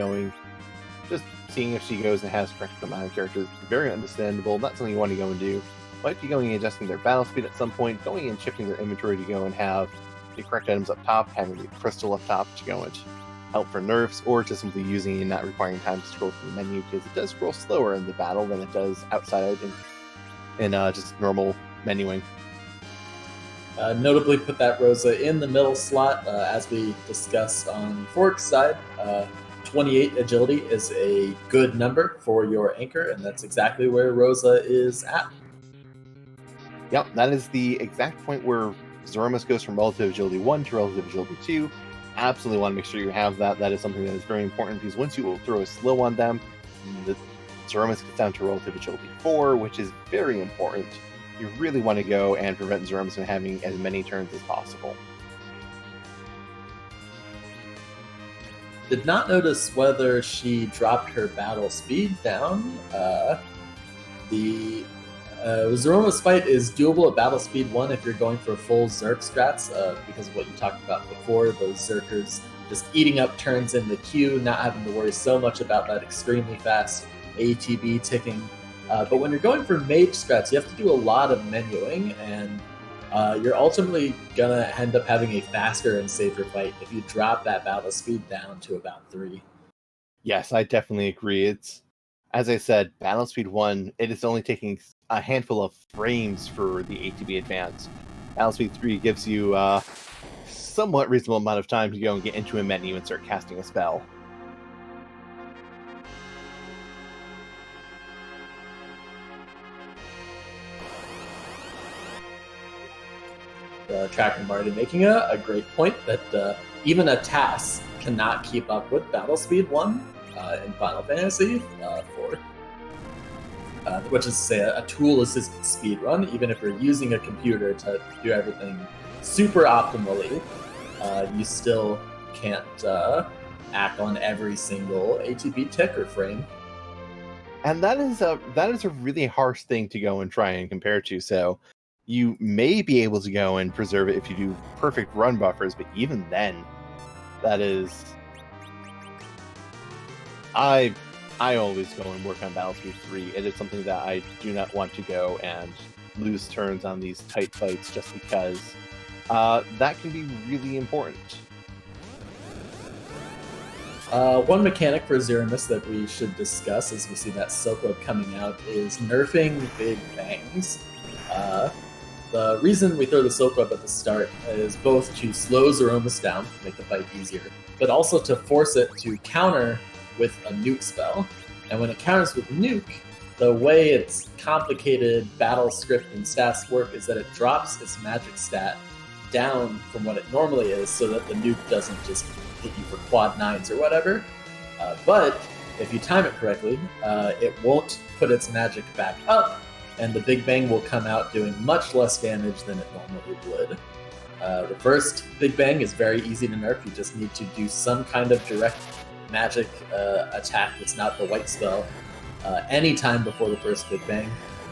just seeing if she goes and has correct amount of characters. Very understandable, not something you want to go and do. Might be going and adjusting their battle speed at some point, going and shifting their inventory to go and have the correct items up top, having the crystal up top to go and help for nerfs, or just simply using it and not requiring time to scroll through the menu, because it does scroll slower in the battle than it does outside in just normal menuing. Notably put that Rosa in the middle slot, as we discussed on Fork's side. 28 agility is a good number for your anchor, and that's exactly where Rosa is at. Yep, that is the exact point where Threemus goes from relative agility 1 to relative agility 2. Absolutely want to make sure you have that. That is something that is very important, because once you throw a slow on them, the Threemus gets down to relative agility 4, which is very important. You really want to go and prevent Threemus from having as many turns as possible. Did not notice whether she dropped her battle speed down. The Threemus fight is doable at battle speed 1 if you're going for full Zerk strats, because of what you talked about before, those Zerkers just eating up turns in the queue, not having to worry so much about that extremely fast ATB ticking. But when you're going for mage strats, you have to do a lot of menuing, and you're ultimately going to end up having a faster and safer fight if you drop that battle speed down to about 3. Yes, I definitely agree. It's, as I said, battle speed 1, it is only taking a handful of frames for the ATB advance. Battle speed 3 gives you a somewhat reasonable amount of time to go and get into a menu and start casting a spell. Tracker Marty making a great point that even a task cannot keep up with battle speed 1 in Final Fantasy 4. Which is to say, a tool-assisted speedrun, even if you're using a computer to do everything super optimally, you still can't act on every single ATB tick or frame. And that is a really harsh thing to go and try and compare to. So you may be able to go and preserve it if you do perfect run buffers, but even then, that is... I always go and work on Battle Speed 3. It is something that I do not want to go and lose turns on these tight fights, just because that can be really important. One mechanic for Threemus that we should discuss as we see that Silk Road coming out is nerfing Big Bangs. The reason we throw the Silk Road at the start is both to slow Threemus down, make the fight easier, but also to force it to counter with a nuke spell. And when it counters with nuke, the way its complicated battle script and stats work is that it drops its magic stat down from what it normally is, so that the nuke doesn't just hit you for quad 9s or whatever. But if you time it correctly, it won't put its magic back up, and the Big Bang will come out doing much less damage than it normally would. The first Big Bang is very easy to nerf. You just need to do some kind of direct magic attack that's not the white spell anytime before the first Big Bang.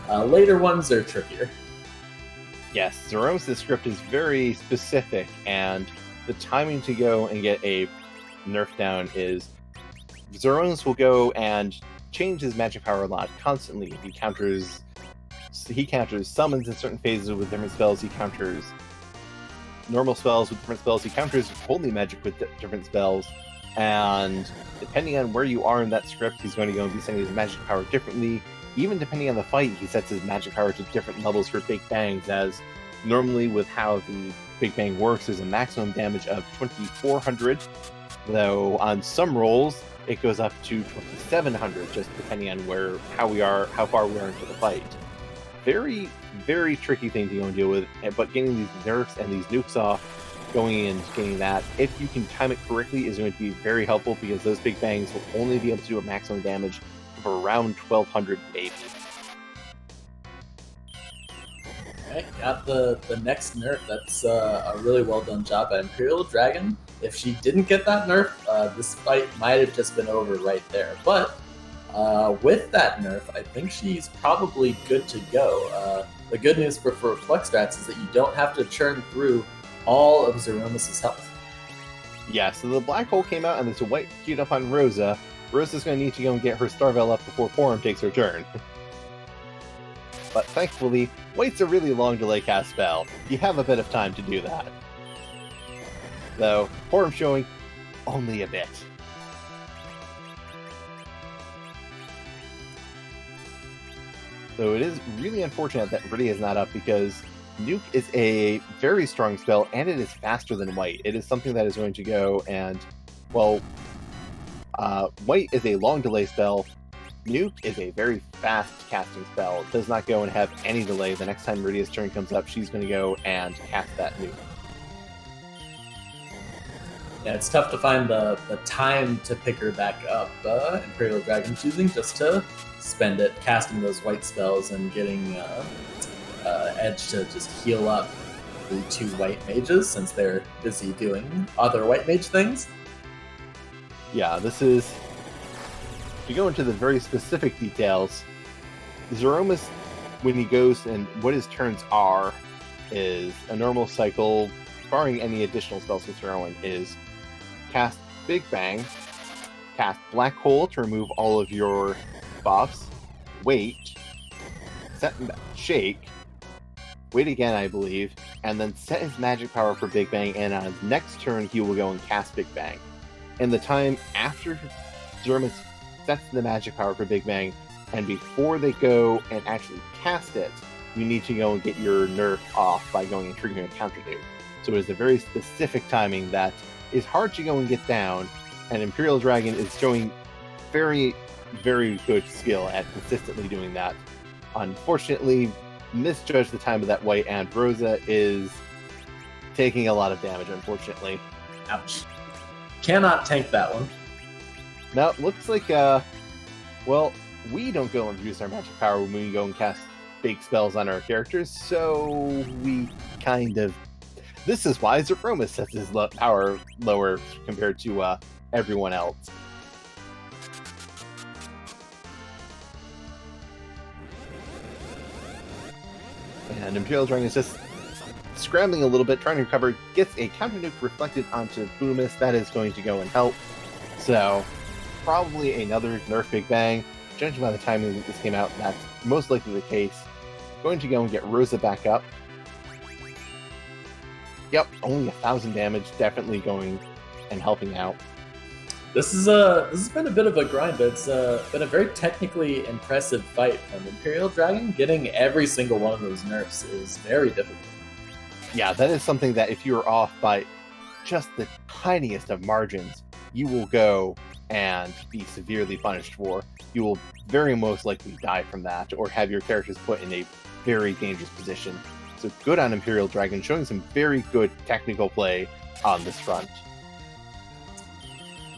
Later ones are trickier. Yes, Threemus' script is very specific, and the timing to go and get a nerf down is Threemus will go and change his magic power a lot constantly. He counters summons in certain phases with different spells. He counters normal spells with different spells. He counters holy magic with different spells. And depending on where you are in that script, he's going to go and be setting his magic power differently. Even depending on the fight, he sets his magic power to different levels for Big Bangs, as normally with how the Big Bang works, there's a maximum damage of 2,400, though on some rolls, it goes up to 2,700, just depending on how far we are into the fight. Very, very tricky thing to go and deal with, but getting these nerfs and these nukes off, going and getting that, if you can time it correctly, is going to be very helpful, because those Big Bangs will only be able to do a maximum damage of around 1,200 maybe. Alright, got the next nerf. That's a really well done job by Imperial Dragon. If she didn't get that nerf, this fight might have just been over right there. But with that nerf, I think she's probably good to go. The good news for Flex Strats is that you don't have to churn through all of Zeromus' health. Yeah, so the black hole came out and there's a white queued up on Rosa. Rosa's going to need to go and get her Starvel up before Forum takes her turn. But thankfully, white's a really long delay cast spell. You have a bit of time to do that. Though, Forum showing only a bit. So it is really unfortunate that Viridia is not up because Nuke is a very strong spell and it is faster than White. It is something that is going to go and, well, White is a long delay spell. Nuke is a very fast casting spell. It does not go and have any delay. The next time Viridia's turn comes up, she's going to go and cast that Nuke. Yeah, it's tough to find the time to pick her back up. Imperial Dragon choosing just to spend it casting those white spells and getting Edge to just heal up the two white mages since they're busy doing other white mage things. Yeah, this is... To go into the very specific details, Zeromus, when he goes and what his turns are, is a normal cycle, barring any additional spells he's throwing, is cast Big Bang, cast Black Hole to remove all of your buffs, wait, set Shake, wait again, I believe, and then set his magic power for Big Bang, and on his next turn, he will go and cast Big Bang. In the time after Zeromus sets the magic power for Big Bang, and before they go and actually cast it, you need to go and get your nerf off by going and triggering a counter nuke. So it is a very specific timing that is hard to go and get down, and Imperial Dragon is showing very, very good skill at consistently doing that. Unfortunately, misjudged the time of that white, and Rosa is taking a lot of damage, unfortunately. Ouch. Cannot tank that one. Now, it looks like, well, we don't go and use our magic power when we go and cast big spells on our characters, so we kind of... This is why Threemus sets his power lower compared to everyone else. And Imperial Dragon is just scrambling a little bit, trying to recover, gets a counter nuke reflected onto Threemus. That is going to go and help. So, probably another nerf Big Bang. Judging by the timing that this came out, that's most likely the case. Going to go and get Rosa back up. Yep, only 1,000 damage, definitely going and helping out. This has been a bit of a grind, but it's been a very technically impressive fight from Imperial Dragon. Getting every single one of those nerfs is very difficult. Yeah, that is something that if you're off by just the tiniest of margins, you will go and be severely punished for. You will very most likely die from that, or have your characters put in a very dangerous position. So good on Imperial Dragon, showing some very good technical play on this front.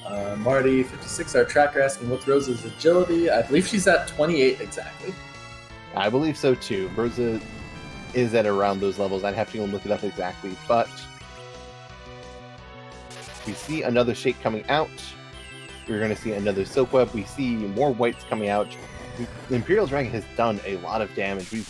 Marty56, our tracker, asking what's Rosa's agility. I believe she's at 28 exactly. I believe so too. Rosa is at around those levels. I'd have to go and look it up exactly, but we see another Shake coming out. We're going to see another Silk Web. We see more whites coming out. The Imperial Dragon has done a lot of damage. We've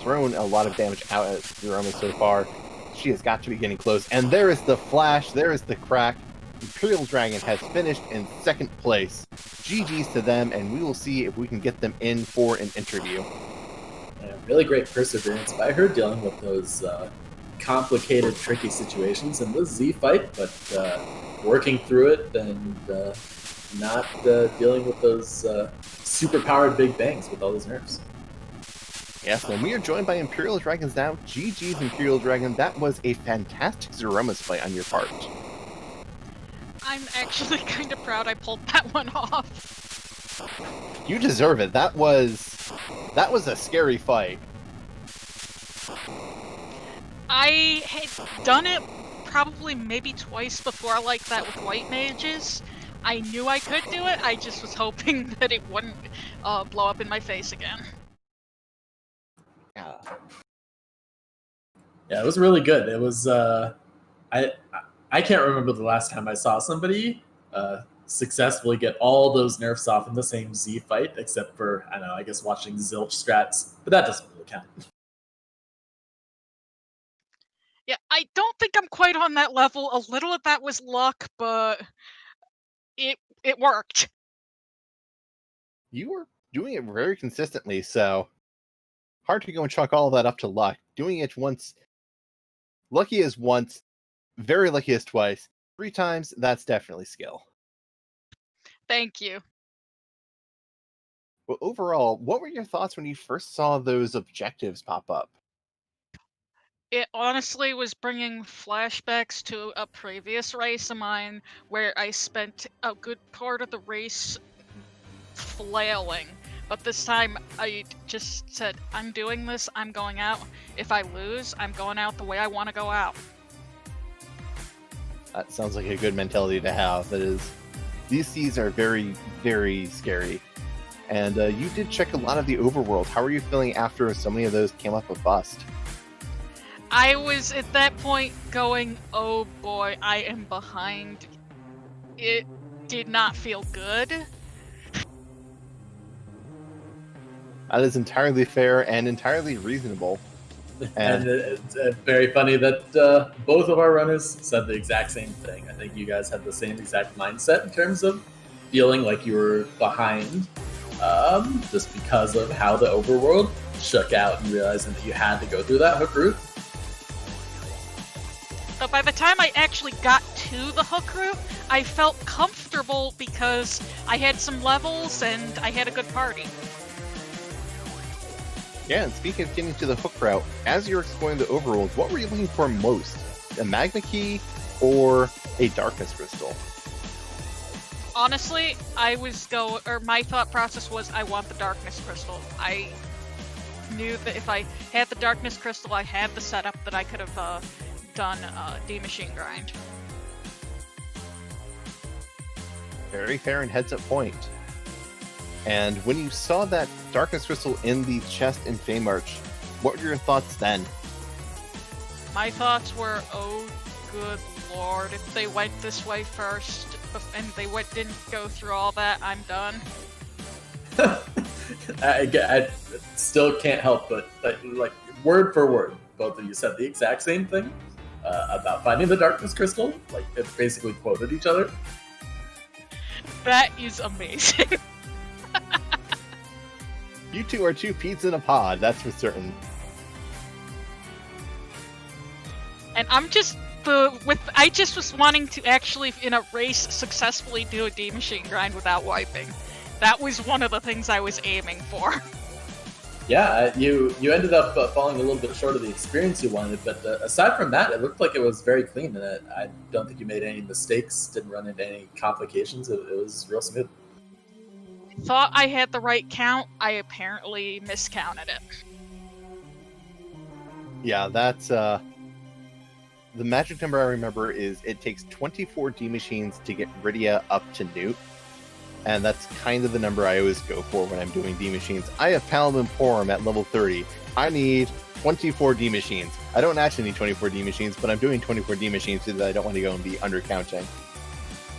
thrown a lot of damage out at Zeromus so far. She has got to be getting close. And there is the flash. There is the crack. Imperial Dragon has finished in second place. GG's to them, and we will see if we can get them in for an interview. Yeah, really great perseverance by her dealing with those complicated, tricky situations in the Z fight, but working through it and not dealing with those super-powered big bangs with all those nerfs. Yes, and we are joined by Imperial Dragons now. GG's Imperial Dragon. That was a fantastic Zeromus fight on your part. I'm actually kind of proud I pulled that one off. You deserve it. That was a scary fight. I had done it probably maybe twice before like that with white mages. I knew I could do it, I just was hoping that it wouldn't blow up in my face again. Yeah. Yeah, it was really good. It was I can't remember the last time I saw somebody successfully get all those nerfs off in the same Z fight, except for I don't know, I guess watching Zilch strats, but that doesn't really count. Yeah, I don't think I'm quite on that level. A little of that was luck, but it worked. You were doing it very consistently, so hard to go and chalk all of that up to luck. Doing it once, lucky as once, very lucky as twice, 3 times, that's definitely skill. Thank you. But overall, what were your thoughts when you first saw those objectives pop up? It honestly was bringing flashbacks to a previous race of mine where I spent a good part of the race flailing. But this time I just said, I'm doing this, I'm going out. If I lose, I'm going out the way I want to go out. That sounds like a good mentality to have. That is, these seas are very, very scary. And you did check a lot of the overworld. How are you feeling after so many of those came up a bust? I was at that point going, oh boy, I am behind. It did not feel good. That is entirely fair and entirely reasonable. And it's very funny that both of our runners said the exact same thing. I think you guys had the same exact mindset in terms of feeling like you were behind, just because of how the overworld shook out and realizing that you had to go through that hook route. But by the time I actually got to the hook route, I felt comfortable because I had some levels and I had a good party. Yeah, and speaking of getting to the hook route, as you're exploring the overworld, what were you looking for most? A Magma key or a darkness crystal? Honestly, my thought process was I want the darkness crystal. I knew that if I had the darkness crystal, I had the setup that I could have done D-Machine grind. Very fair and heads up point. And when you saw that darkness crystal in the chest in Feymarch, what were your thoughts then? My thoughts were, oh good lord, if they went this way first and they didn't go through all that, I'm done. I still can't help but like word for word, both of you said the exact same thing about finding the darkness crystal. Like it basically quoted each other. That is amazing. You two are two peas in a pod, that's for certain. And I just was wanting to actually, in a race, successfully do a D-Machine grind without wiping. That was one of the things I was aiming for. Yeah, you ended up falling a little bit short of the experience you wanted, but aside from that, it looked like it was very clean, and I don't think you made any mistakes, didn't run into any complications. It was real smooth. Thought I had the right count, I apparently miscounted it. Yeah, that's the magic number I remember is it takes 24 D-Machines to get Rydia up to Newt. And that's kind of the number I always go for when I'm doing D-Machines. I have Paladin Porum at level 30. I need 24 D-Machines. I don't actually need 24 D-Machines, but I'm doing 24 D-Machines so that I don't want to go and be undercounting.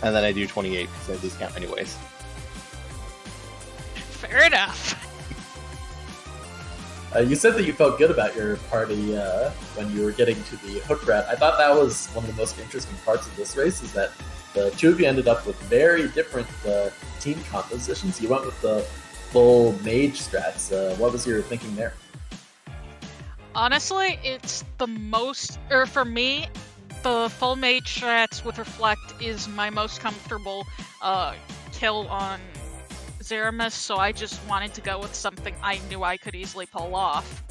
And then I do 28 because I discount anyways. Fair enough. You said that you felt good about your party when you were getting to the hook rat. I thought that was one of the most interesting parts of this race, is that the two of you ended up with very different team compositions. You went with the full mage strats. What was your thinking there? Honestly, it's the most, or for me, the full mage strats with Reflect is my most comfortable kill on Threemus, so I just wanted to go with something I knew I could easily pull off.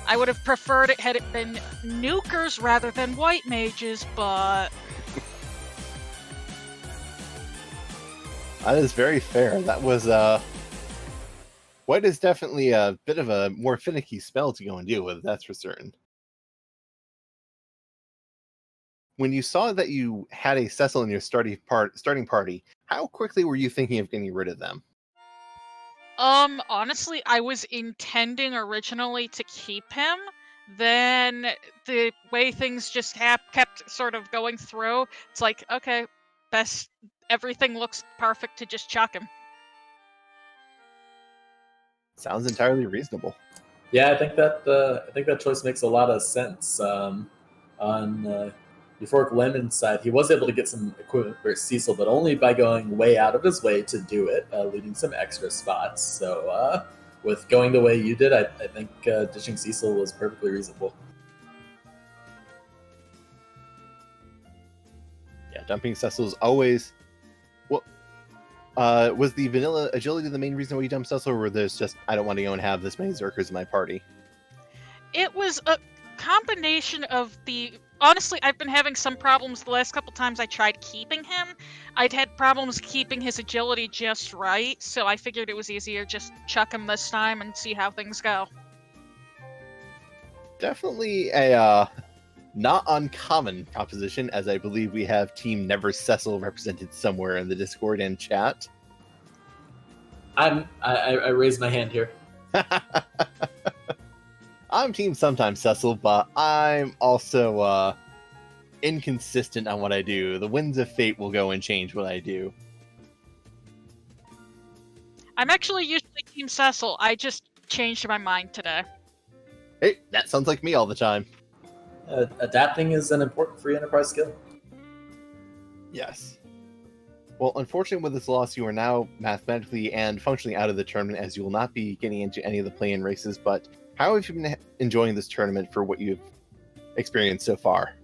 I would have preferred it had it been nukers rather than white mages, but... That is very fair. That was, white is definitely a bit of a more finicky spell to go and deal with, that's for certain. When you saw that you had a Cecil in your starting party, how quickly were you thinking of getting rid of them? Honestly, I was intending originally to keep him, then the way things just kept sort of going through, it's like, okay, everything looks perfect to just chuck him. Sounds entirely reasonable. Yeah, I think that choice makes a lot of sense. On EuphoricLemon's side, he was able to get some equipment for Cecil, but only by going way out of his way to do it, leaving some extra spots. So with going the way you did, I think ditching Cecil was perfectly reasonable. Yeah, dumping Cecil's always... Well, was the vanilla agility the main reason why you dumped Cecil, or were there's just, I don't want to go and have this many Zerkers in my party? It was a combination of the... Honestly, I've been having some problems the last couple times I tried keeping him. I'd had problems keeping his agility just right, so I figured it was easier just chuck him this time and see how things go. Definitely a not uncommon proposition, as I believe we have Team Never Cecil represented somewhere in the Discord and chat. I raised my hand here. I'm Team Sometimes Cecil, but I'm also inconsistent on what I do. The winds of fate will go and change what I do. I'm actually usually Team Cecil. I just changed my mind today. Hey, that sounds like me all the time. Adapting is an important free enterprise skill. Yes. Well, unfortunately with this loss, you are now mathematically and functionally out of the tournament, as you will not be getting into any of the play-in races, but how have you been enjoying this tournament for what you've experienced so far?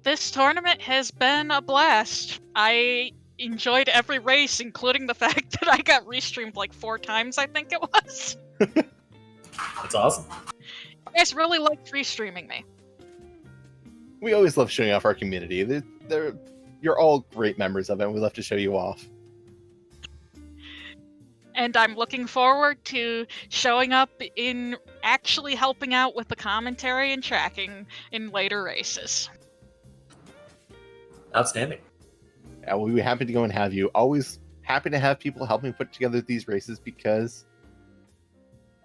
This tournament has been a blast. I enjoyed every race, including the fact that I got restreamed like 4 times, I think it was. That's awesome. You guys really liked restreaming me. We always love showing off our community. You're all great members of it, and we love to show you off. And I'm looking forward to showing up in actually helping out with the commentary and tracking in later races. Outstanding. Yeah, we'll be happy to go and have you. Always happy to have people helping put together these races, because,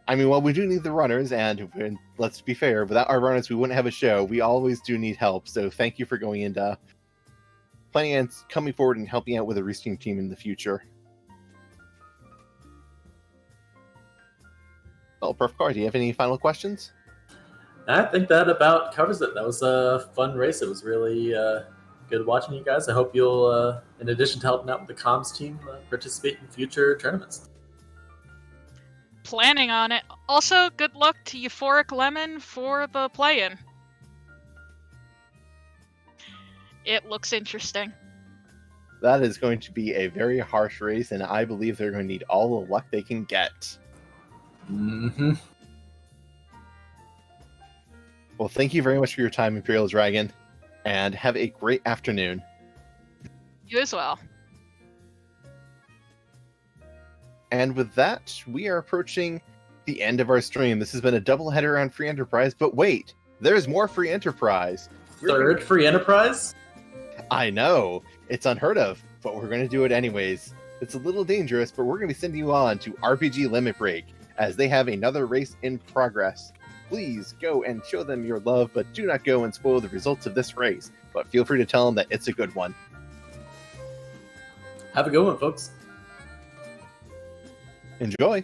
I mean, while we do need the runners, and let's be fair, without our runners we wouldn't have a show. We always do need help, so thank you for going into planning and coming forward and helping out with a restream team in the future. Well, Prof. Carr, do you have any final questions? I think that about covers it. That was a fun race. It was really good watching you guys. I hope you'll, in addition to helping out with the comms team, participate in future tournaments. Planning on it. Also, good luck to EuphoricLemon for the play-in. It looks interesting. That is going to be a very harsh race, and I believe they're going to need all the luck they can get. Mm-hmm. Well, thank you very much for your time, Imperial Dragon, and have a great afternoon. You as well. And with that, we are approaching the end of our stream. This has been a doubleheader on Free Enterprise, but wait, there's more Free Enterprise. Third free enterprise? I know, it's unheard of, but we're going to do it anyways. It's a little dangerous, but we're going to send you on to RPG Limit Break, as they have another race in progress. Please go and show them your love, but do not go and spoil the results of this race. But feel free to tell them that it's a good one. Have a good one, folks. Enjoy!